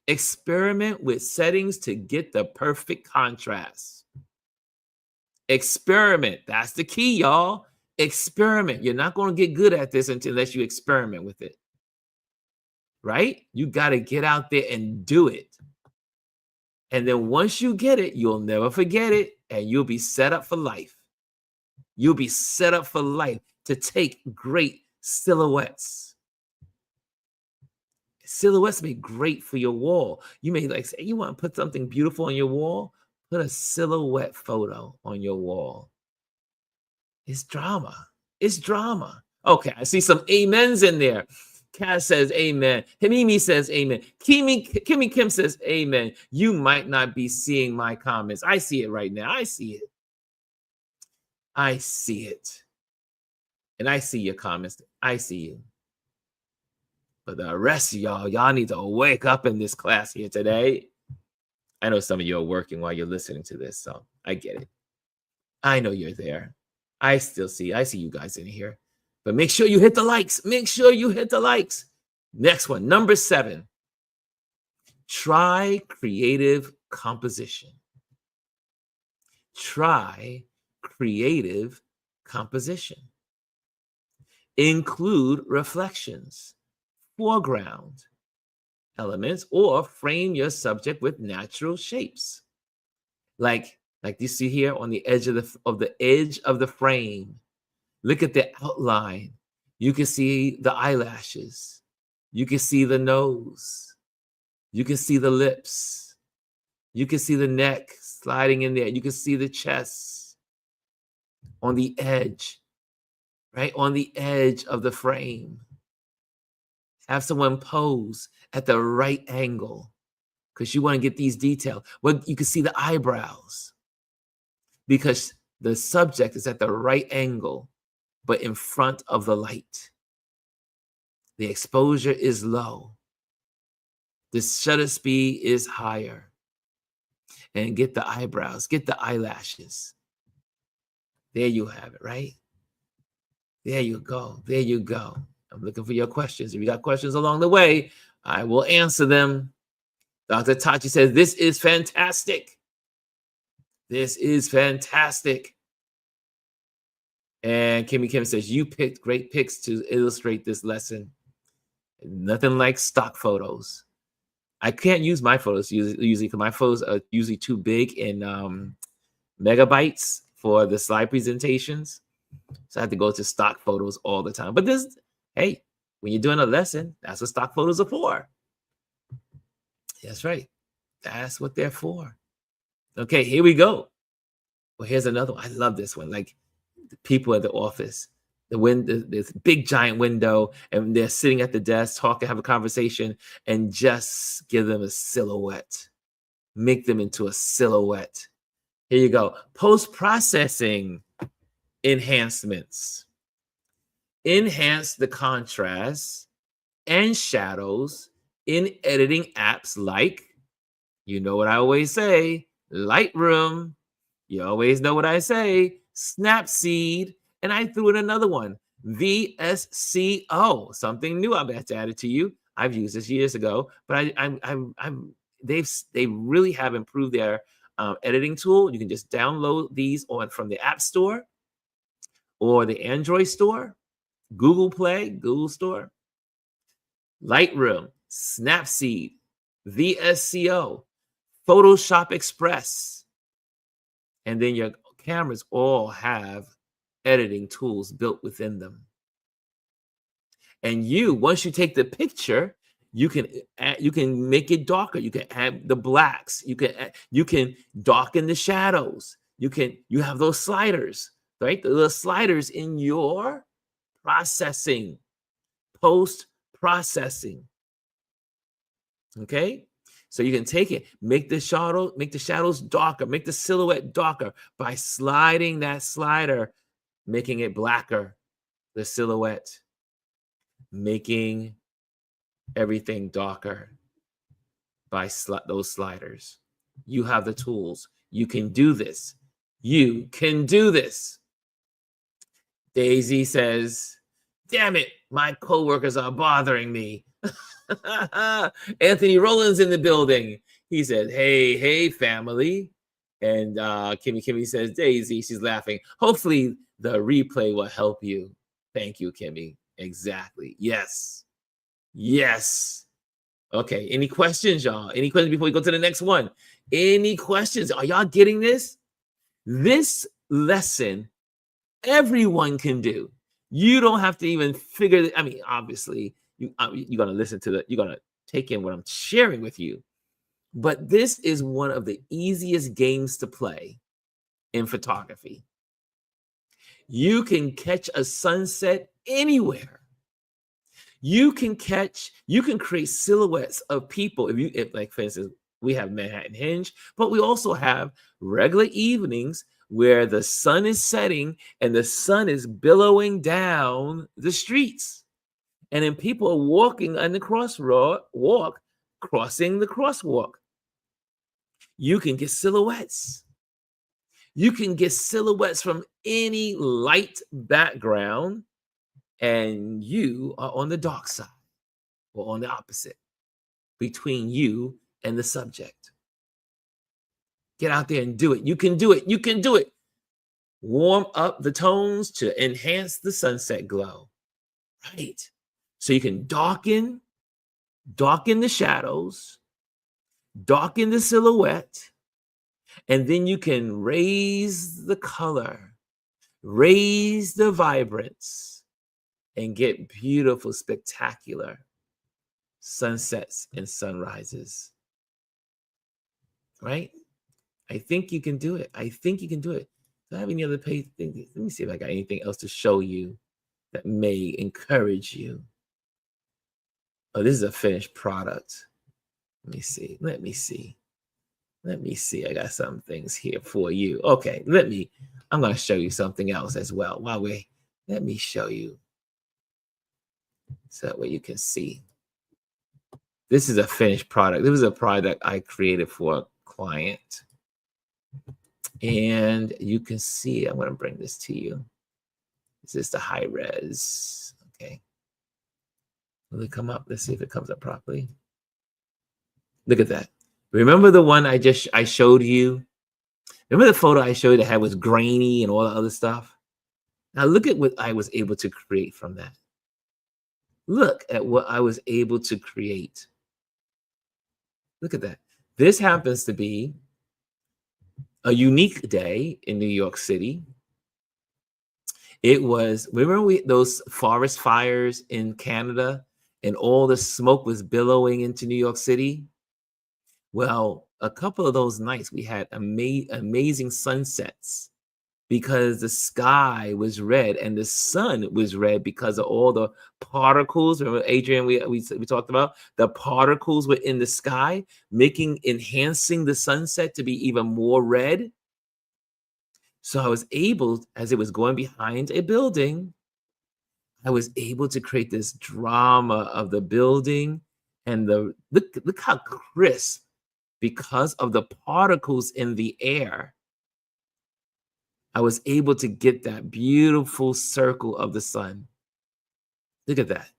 S1: Experiment with settings to get the perfect contrast. Experiment. That's the key, y'all. Experiment. You're not going to get good at this unless you experiment with it. Right? You got to get out there and do it. And then once you get it, you'll never forget it, and you'll be set up for life. You'll be set up for life to take great silhouettes. Silhouettes make great for your wall. You may say, you want to put something beautiful on your wall? Put a silhouette photo on your wall. It's drama. It's drama. Okay, I see some amens in there. Cass says amen. Himimi says amen. Kimmy Kim says amen. You might not be seeing my comments. I see it right now. I see it. I see it. And I see your comments. I see you. But the rest of y'all need to wake up in this class here today. I know some of you are working while you're listening to this, so I get it. I know you're there. I see you guys in here. But make sure you hit the likes. Make sure you hit the likes. Next one, number 7. Try creative composition. Try creative composition. Include reflections, foreground elements, or frame your subject with natural shapes. Like you see here on the edge of the frame. Look at the outline. You can see the eyelashes. You can see the nose. You can see the lips. You can see the neck sliding in there. You can see the chest on the edge, right? On the edge of the frame. Have someone pose at the right angle because you want to get these details. Well, you can see the eyebrows because the subject is at the right angle, but in front of the light. The exposure is low. The shutter speed is higher. And get the eyebrows, get the eyelashes. There you have it, right? There you go. There you go. I'm looking for your questions. If you got questions along the way, I will answer them. Dr. Tachi says, this is fantastic. This is fantastic. And Kimmy Kim says, you picked great pics to illustrate this lesson. Nothing like stock photos. I can't use my photos usually because my photos are usually too big in megabytes for the slide presentations. So I have to go to stock photos all the time. But hey, when you're doing a lesson, that's what stock photos are for. That's right. That's what they're for. Okay, here we go. Well, here's another one. I love this one. Like the people at the office, this big giant window, and they're sitting at the desk, talking, have a conversation, and just give them a silhouette. Make them into a silhouette. Here you go. Post-processing enhancements. Enhance the contrast and shadows in editing apps like, you know what I always say, Lightroom. You always know what I say, Snapseed. And I threw in another one, VSCO, something new I've added to you. I've used this years ago, but they really have improved their editing tool. You can just download these from the App Store or the Android Store, Google Play, Google Store, Lightroom, Snapseed, VSCO, Photoshop Express, and then your cameras all have editing tools built within them. And once you take the picture, you can make it darker. You can add the blacks. You can darken the shadows. You have those sliders, right? The little sliders in your processing, post-processing. Okay? So you can take it, make the shadows darker, make the silhouette darker by sliding that slider, making it blacker, the silhouette, making everything darker by those sliders. You have the tools. You can do this. You can do this. Daisy says, damn it, my coworkers are bothering me. Anthony Rowland's in the building. He said, hey, family. And Kimmy says, Daisy, she's laughing. Hopefully the replay will help you. Thank you, Kimmy. Exactly. Yes. Okay, any questions, y'all? Any questions before we go to the next one? Any questions? Are y'all getting this? This lesson, everyone can do. You don't have to even figure it. I mean, obviously, you're going to listen to you're going to take in what I'm sharing with you. But this is one of the easiest games to play in photography. You can catch a sunset anywhere. You can create silhouettes of people. If like, for instance, we have Manhattan Hinge, but we also have regular evenings where the sun is setting and the sun is billowing down the streets. And then people are walking on the crossing the crosswalk. You can get silhouettes. You can get silhouettes from any light background, and you are on the dark side or on the opposite between you and the subject. Get out there and do it. You can do it. You can do it. Warm up the tones to enhance the sunset glow. Right. So you can darken the shadows, darken the silhouette, and then you can raise the color, raise the vibrance, and get beautiful, spectacular sunsets and sunrises. Right? I think you can do it. I think you can do it. Do I have any other page? Let me see if I got anything else to show you that may encourage you. Oh, this is a finished product. Let me see. Let me see. Let me see. I got some things here for you. Okay, I'm going to show you something else as well. Let me show you so that way you can see. This is a finished product. This was a product I created for a client. And you can see, I'm going to bring this to you. This is the high res. Okay. Will it come up? Let's see if it comes up properly. Look at that. Remember the one I showed you? Remember the photo I showed you that had was grainy and all the other stuff? Now look at what I was able to create from that. Look at what I was able to create. Look at that. This happens to be a unique day in New York City. It was, remember those forest fires in Canada and all the smoke was billowing into New York City? Well, a couple of those nights we had amazing sunsets because the sky was red and the sun was red because of all the particles. Remember, Adrian, we talked about the particles were in the sky, enhancing the sunset to be even more red. So I was able, as it was going behind a building, I was able to create this drama of the building and look how crisp, because of the particles in the air, I was able to get that beautiful circle of the sun. Look at that.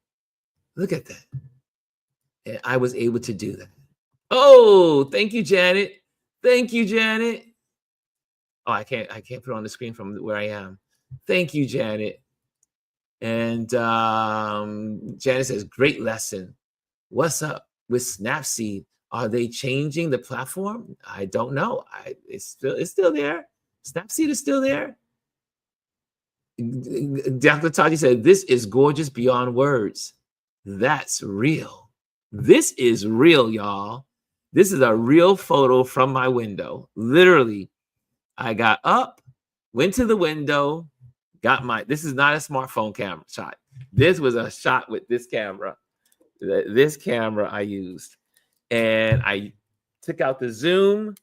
S1: Look at that. And I was able to do that. Oh, thank you, Janet. Thank you, Janet. Oh, I can't put it on the screen from where I am. Thank you, Janet. And Janet says, great lesson. What's up with Snapseed? Are they changing the platform? I don't know. It's still there. Snapseed is still there. Dr. Tati said, this is gorgeous beyond words. That's real. This is real, y'all. This is a real photo from my window. Literally, I got up, went to the window, this is not a smartphone camera shot. This was a shot with this camera. This camera I used. And I took out the zoom.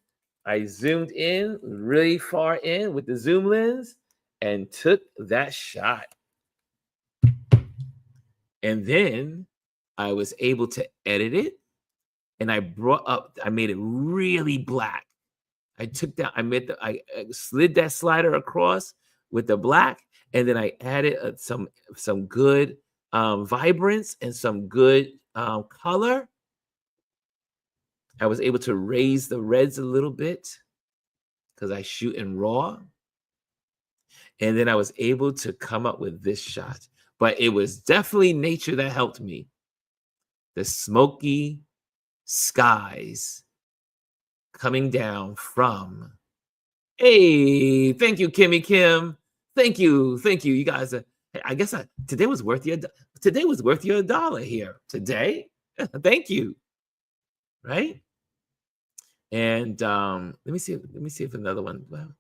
S1: I zoomed in really far in with the zoom lens and took that shot. And then I was able to edit it. And I made it really black. I slid that slider across with the black, and then I added some good vibrance and some good color. I was able to raise the reds a little bit because I shoot in RAW. And then I was able to come up with this shot. But it was definitely nature that helped me. The smoky skies coming down from, hey, thank you, Kimmy Kim. Thank you. You guys. I guess today was worth your $1 here. Today. Thank you. Right? And let me see if another one. Well,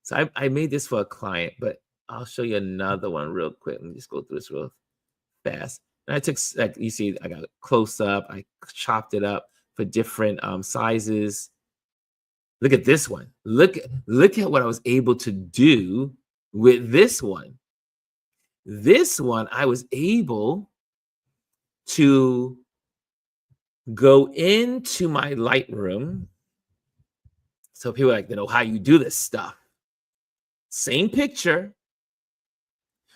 S1: so I made this for a client, but I'll show you another one real quick. Let me just go through this real fast. And I took, like you see, I got a close up. I chopped it up for different sizes. Look at this one. Look at what I was able to do with this one. This one, I was able to go into my Lightroom. So people are like, how you do this stuff. Same picture.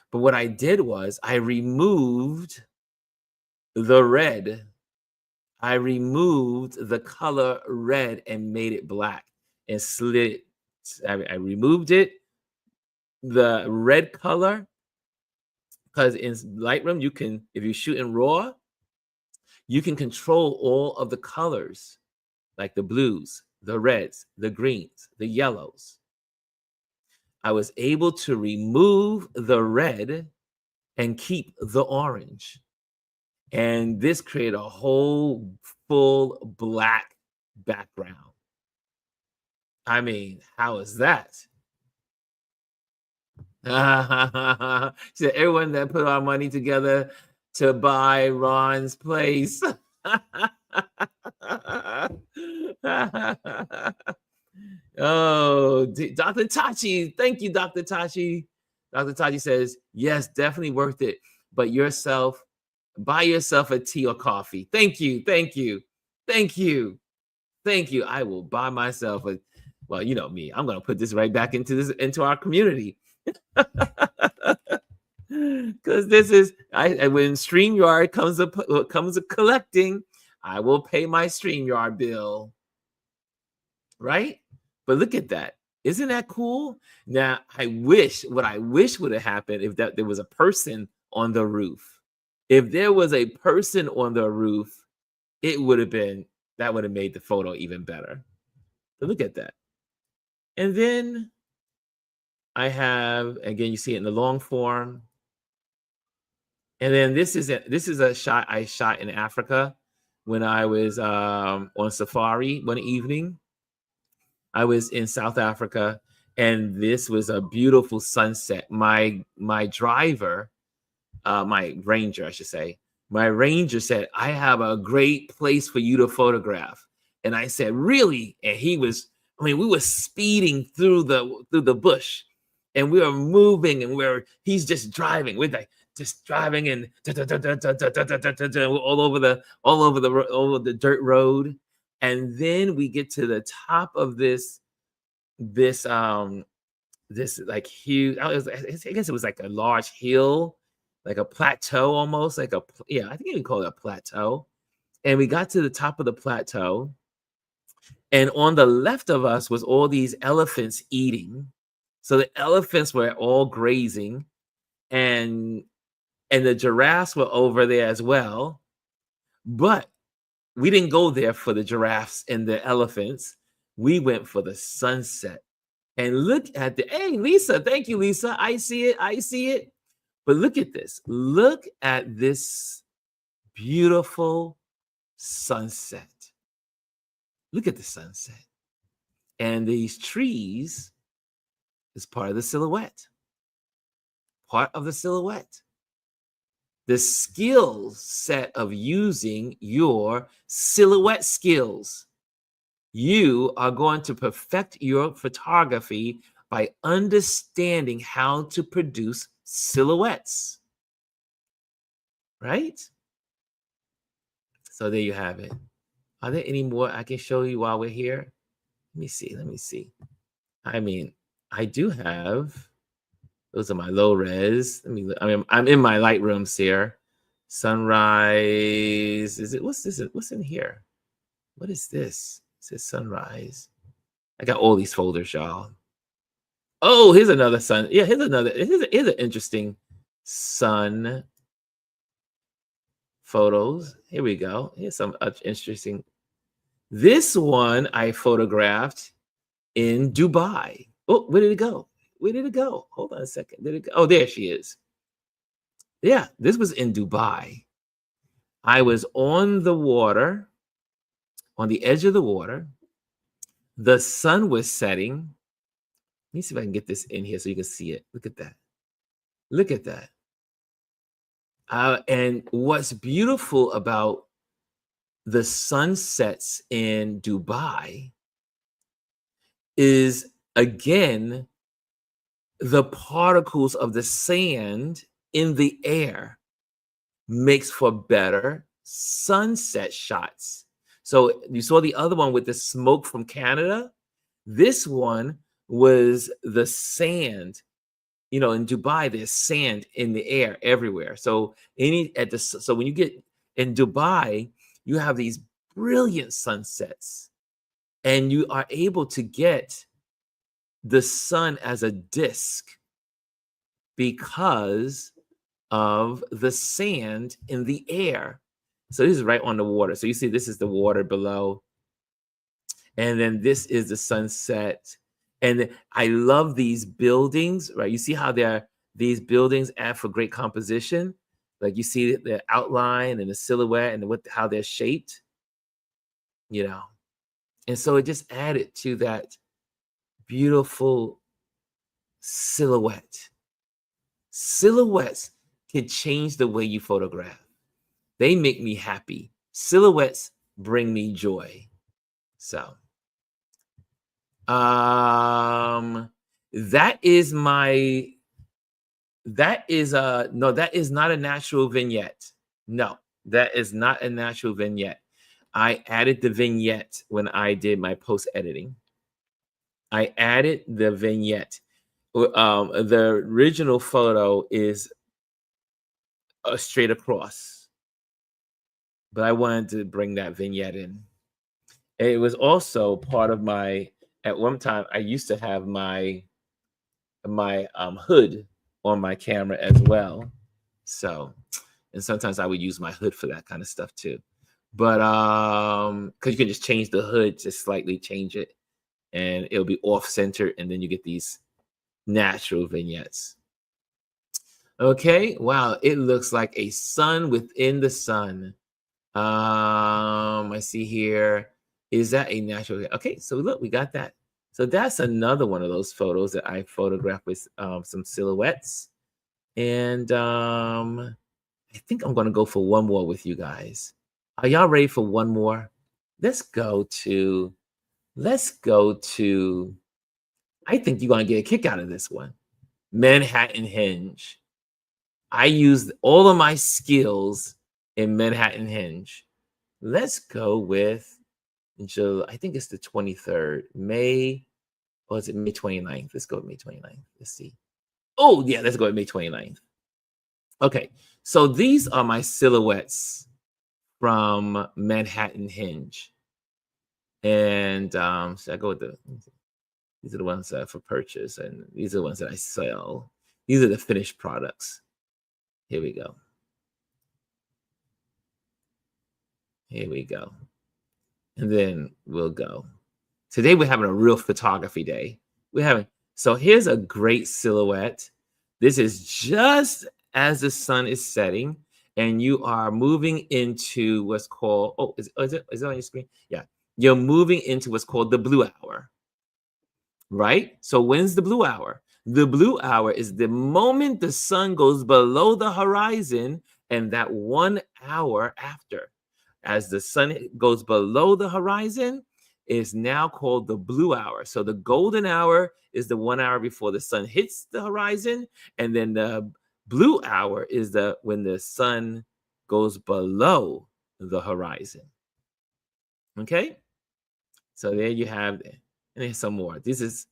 S1: But what I did was I removed the red. I removed the color red and made it black and slid it. I removed it, the red color, Because in Lightroom, you can, if you shoot in RAW, you can control all of the colors, like the blues, the reds, the greens, the yellows. I was able to remove the red and keep the orange. And this created a whole full black background. I mean, how is that? So everyone that put our money together to buy Ron's place. Oh, Dr. Tachi, thank you, Dr. Tachi. Dr. Tachi says, yes, definitely worth it. But buy yourself a tea or coffee. Thank you, thank you, thank you, thank you. I will buy myself a, well, you know me, I'm gonna put this right back into our community. Because this is, when StreamYard comes a collecting, I will pay my StreamYard bill. Right? But look at that. Isn't that cool? Now, what I wish would have happened if there was a person on the roof. If there was a person on the roof, that would have made the photo even better. So look at that. And then I have, again, you see it in the long form. And then this is a shot I shot in Africa when I was on safari one evening. I was in South Africa, and this was a beautiful sunset. My driver, my ranger, I should say, my ranger said, I have a great place for you to photograph. And I said, really? And we were speeding through the bush, and we were moving, and he's just driving. We're like just driving and all over the dirt road. And then we get to the top of this like huge, I guess it was like a large hill, like a plateau almost, I think you can call it a plateau. And we got to the top of the plateau, and on the left of us was all these elephants eating. So the elephants were all grazing, and the giraffes were over there as well. But we didn't go there for the giraffes and the elephants. We went for the sunset. And look at hey, Lisa, thank you, Lisa. I see it. But look at this. Look at this beautiful sunset. Look at the sunset. And these trees is part of the silhouette. Part of the silhouette. The skill set of using your silhouette skills. You are going to perfect your photography by understanding how to produce silhouettes. Right? So there you have it. Are there any more I can show you while we're here? Let me see. I mean, I do have, those are my low res. I'm in my Lightrooms here. Sunrise. What's this? What's in here? What is this? It says sunrise. I got all these folders, y'all. Oh, here's another sun. Yeah, here's an interesting sun photos. Here we go. Here's some interesting. This one I photographed in Dubai. Oh, where did it go? Hold on a second. Did it go? Oh, there she is. Yeah, this was in Dubai. I was on the water, on the edge of the water. The sun was setting. Let me see if I can get this in here so you can see it. Look at that. Look at that. And what's beautiful about the sunsets in Dubai is, again, the particles of the sand in the air makes for better sunset shots. So you saw the other one with the smoke from Canada. This one was the sand. You know, in Dubai, there's sand in the air everywhere. So so when you get in Dubai, you have these brilliant sunsets, and you are able to get the sun as a disc because of the sand in the air. So this is right on the water. So you see, this is the water below. And then this is the sunset. And I love these buildings, right? You see how these buildings add for great composition? Like you see the outline and the silhouette and how they're shaped, you know. And so it just added to that beautiful silhouette. Silhouettes can change the way you photograph. They make me happy. Silhouettes bring me joy. So, that is no, that is not a natural vignette. No, that is not a natural vignette. I added the vignette when I did my post editing. I added the vignette. The original photo is straight across, but I wanted to bring that vignette in. It was also part of at one time, I used to have my hood on my camera as well. So, and sometimes I would use my hood for that kind of stuff too. But because you can just change the hood, just slightly change it, and it'll be off center, and then you get these natural vignettes. Okay, wow, it looks like a sun within the sun. I see here. Is that a natural? Okay, so look, we got that. So that's another one of those photos that I photographed with some silhouettes. And I think I'm going to go for one more with you guys. Are y'all ready for one more? Let's go to, I think you're going to get a kick out of this one. Manhattan Hinge. I used all of my skills in Manhattan Hinge. Let's go with I think it's the 23rd, May, or is it May 29th? Let's go with May 29th. Let's see. Oh, yeah, let's go with May 29th. Okay, so these are my silhouettes from Manhattan Hinge. And should I go with these are the ones for purchase, and these are the ones that I sell. These are the finished products. Here we go. Here we go. And then we'll go. Today we're having a real photography day. So here's a great silhouette. This is just as the sun is setting, and you are moving into what's called, is it on your screen? Yeah. You're moving into what's called the blue hour, right? So when's the blue hour? The blue hour is the moment the sun goes below the horizon, and that 1 hour after. As the sun goes below the horizon, is now called the blue hour. So the golden hour is the 1 hour before the sun hits the horizon, and then the blue hour is when the sun goes below the horizon. Okay, so there you have it. And there's some more. This is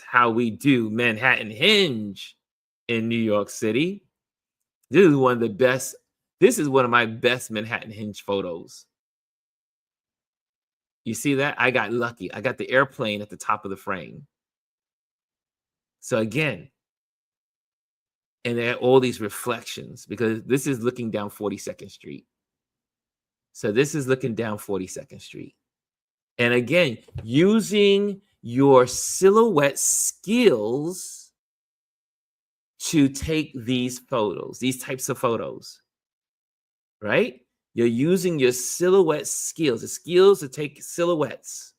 S1: how we do Manhattan Hinge in New York City. This is one of my best Manhattan Hinge photos. You see that? I got lucky. I got the airplane at the top of the frame. So again, and there are all these reflections, because this is looking down 42nd Street. So this is looking down 42nd Street. And again, using your silhouette skills to take these photos, these types of photos, right? You're using your silhouette skills, the skills to take silhouettes,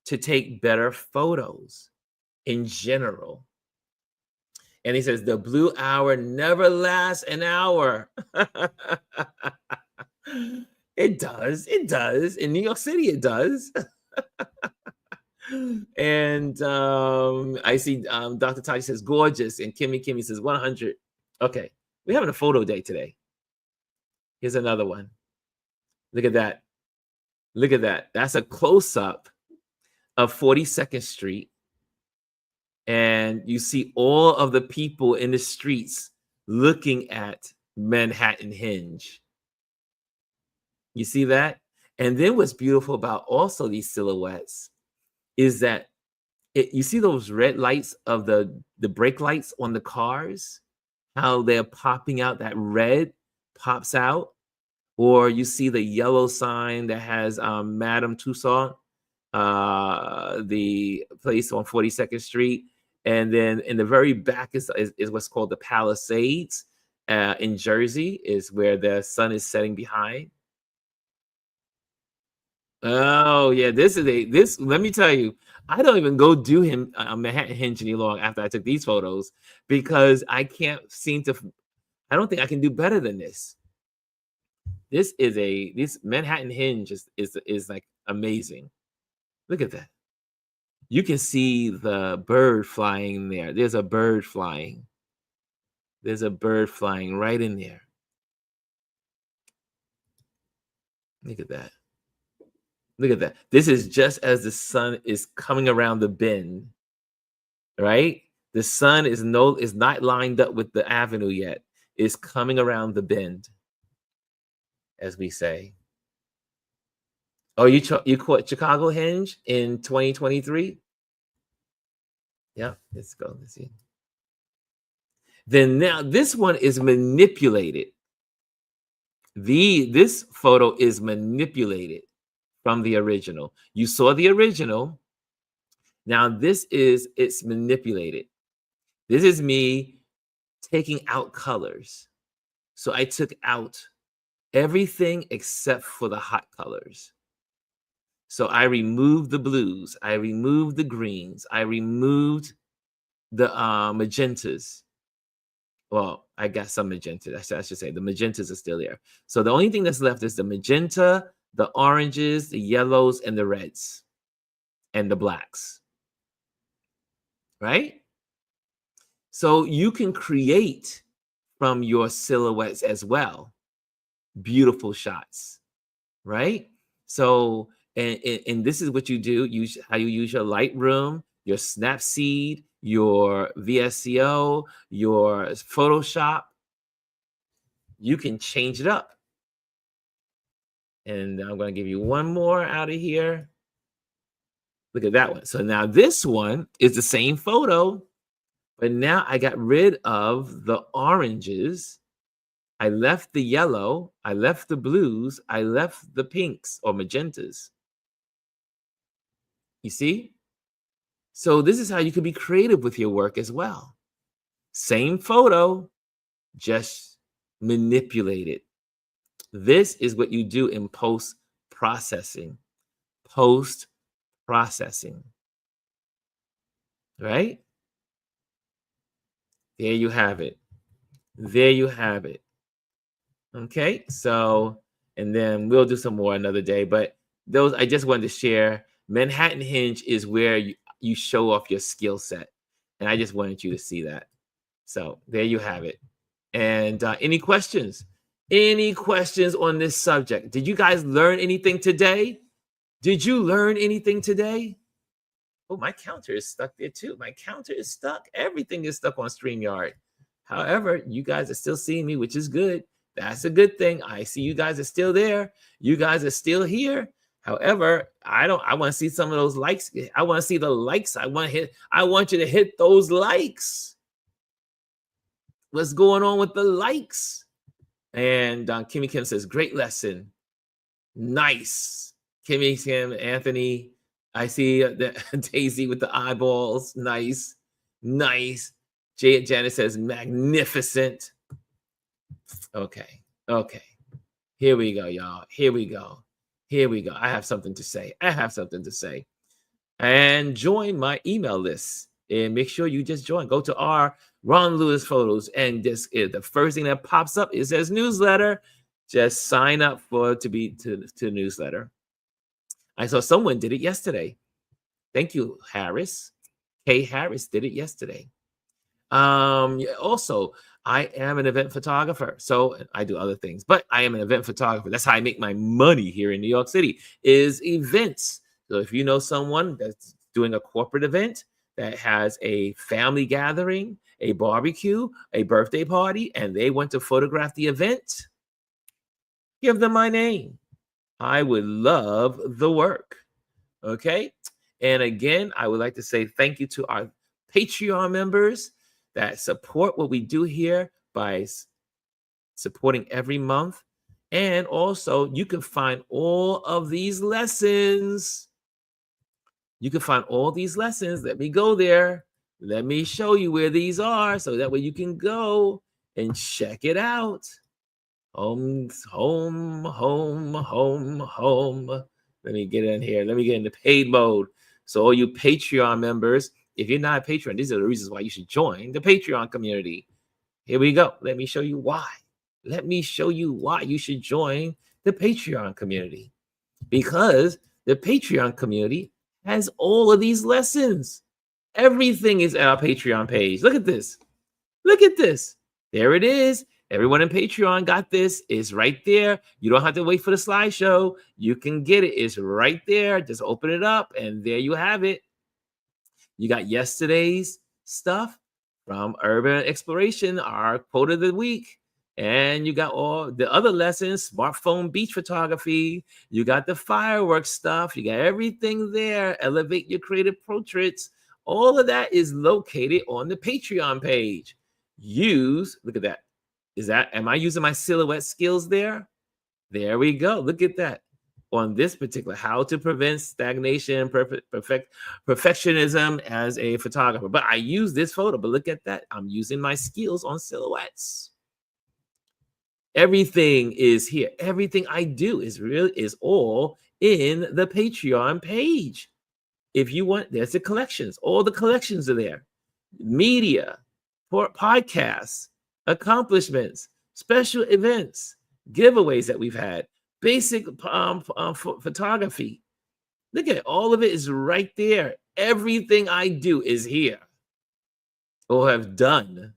S1: to take better photos in general. And he says, the blue hour never lasts an hour. It does. It does. In New York City, it does. And I see Dr. Tati says, gorgeous. And Kimmy says, 100. Okay. We're having a photo day today. Here's another one. Look at that. Look at that. That's a close-up of 42nd Street. And you see all of the people in the streets looking at Manhattan Hinge. You see that? And then what's beautiful about also these silhouettes is that You see those red lights of the brake lights on the cars? How they're popping out, that red pops out? Or you see the yellow sign that has, Madame Tussauds, the place on 42nd Street, and then in the very back is what's called the Palisades, in Jersey, is where the sun is setting behind. Oh, yeah, this let me tell you, I don't even go do him Manhattan Hinge any long after I took these photos because I can't seem to I don't think I can do better than this. This Manhattan Hinge is like amazing. Look at that. You can see the bird flying there. There's a bird flying. There's a bird flying right in there. Look at that. Look at that. This is just as the sun is coming around the bend, right? The sun is not lined up with the avenue yet. It's coming around the bend, as we say. Oh, you caught Chicago Hinge in 2023? Yeah, let's go. Let's see. Then now this one is manipulated. This photo is manipulated from the original. You saw the original. Now it's manipulated. This is me taking out colors. So I took out everything except for the hot colors. So I removed the blues, I removed the greens, I removed the magentas. Well, I got some magenta. I should say the magentas are still there. So the only thing that's left is the magenta, the oranges, the yellows, and the reds, and the blacks. Right? So you can create from your silhouettes as well beautiful shots. Right? So and this is what you do. How you use your Lightroom, your Snapseed, your VSCO, your Photoshop. You can change it up. And I'm going to give you one more out of here. Look at that one. So now this one is the same photo, but now I got rid of the oranges. I left the yellow. I left the blues. I left the pinks or magentas. You see? So this is how you can be creative with your work as well. Same photo, just manipulate it. This is what you do in post-processing. Post-processing. Right? There you have it. There you have it. Okay, so, and then we'll do some more another day, but those, I just wanted to share. Manhattan Hinge is where you show off your skill set. And I just wanted you to see that. So there you have it. And any questions? Any questions on this subject? Did you guys learn anything today? Did you learn anything today? Oh, my counter is stuck there too. My counter is stuck. Everything is stuck on StreamYard. However, you guys are still seeing me, which is good. That's a good thing. I see you guys are still there. You guys are still here. However, I want to see some of those likes. I want to see the likes. I want you to hit those likes. What's going on with the likes? And Kimmy Kim says, great lesson. Nice. Kimmy Kim, Anthony. I see Daisy with the eyeballs. Nice. Nice. Janet says, magnificent. Okay. Okay. Here we go, y'all. Here we go. Here we go. I have something to say. I have something to say. And join my email list. And make sure you just join. Go to our Ron Lewis Photos. And this is the first thing that pops up. It says newsletter. Just sign up to newsletter. I saw someone did it yesterday. Thank you, Harris. Kay Harris did it yesterday. Also, I am an event photographer, so I do other things, but I am an event photographer. That's how I make my money here in New York City, is events. So if you know someone that's doing a corporate event that has a family gathering, a barbecue, a birthday party, and they want to photograph the event, give them my name. I would love the work. Okay. And again, I would like to say thank you to our Patreon members that support what we do here by supporting every month. And also, you can find all of these lessons. You can find all these lessons. Let me go there. Let me show you where these are so that way you can go and check it out. Home. Let me get in here. Let me get into paid mode. So all you Patreon members, if you're not a Patreon, these are the reasons why you should join the Patreon community. Here we go. Let me show you why. Let me show you why you should join the Patreon community. Because the Patreon community has all of these lessons. Everything is at our Patreon page. Look at this. Look at this. There it is. Everyone in Patreon got this. It's right there. You don't have to wait for the slideshow. You can get it. It's right there. Just open it up and there you have it. You got yesterday's stuff from Urban Exploration, our quote of the week. And you got all the other lessons, smartphone beach photography. You got the fireworks stuff. You got everything there. Elevate your creative portraits. All of that is located on the Patreon page. Look at that. Am I using my silhouette skills there? There we go. Look at that. On this particular, how to prevent stagnation, perfectionism as a photographer. But I use this photo, but look at that. I'm using my skills on silhouettes. Everything is here. Everything I do is all in the Patreon page. If you want, there's the collections. All the collections are there. Media, podcasts, accomplishments, special events, giveaways that we've had, basic photography. Look at it. All of it is right there. Everything I do is here or have done.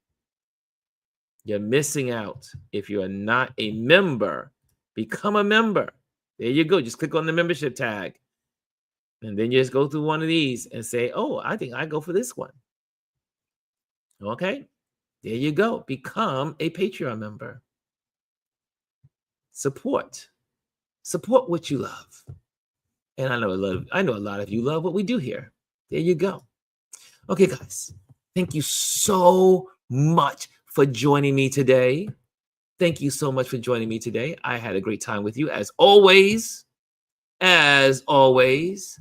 S1: You're missing out if you are not a member. Become a member. There you go. Just click on the membership tag. And then you just go through one of these and say, oh, I think I go for this one. Okay. There you go. Become a Patreon member. Support what you love. And I know a lot of you love what we do here. There you go. Okay, guys. Thank you so much for joining me today. Thank you so much for joining me today. I had a great time with you as always. As always.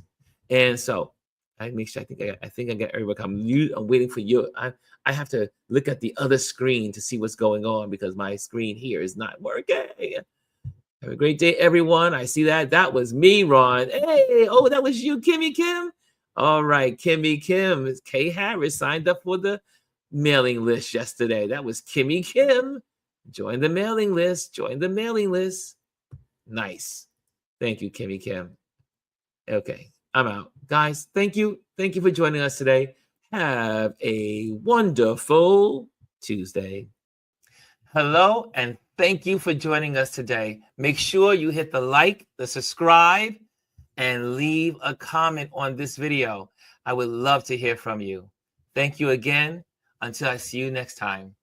S1: And so I make sure I think I got everybody. I'm waiting for you. I have to look at the other screen to see what's going on because my screen here is not working. Have a great day, everyone. I see that. That was me, Ron. Hey, oh, that was you, Kimmy Kim. All right, Kimmy Kim. Kay Harris signed up for the mailing list yesterday. That was Kimmy Kim. Join the mailing list. Join the mailing list. Nice. Thank you, Kimmy Kim. Okay, I'm out. Guys, thank you. Thank you for joining us today. Have a wonderful Tuesday. Hello, and thank you for joining us today. Make sure you hit the like, the subscribe, and leave a comment on this video. I would love to hear from you. Thank you again. Until I see you next time.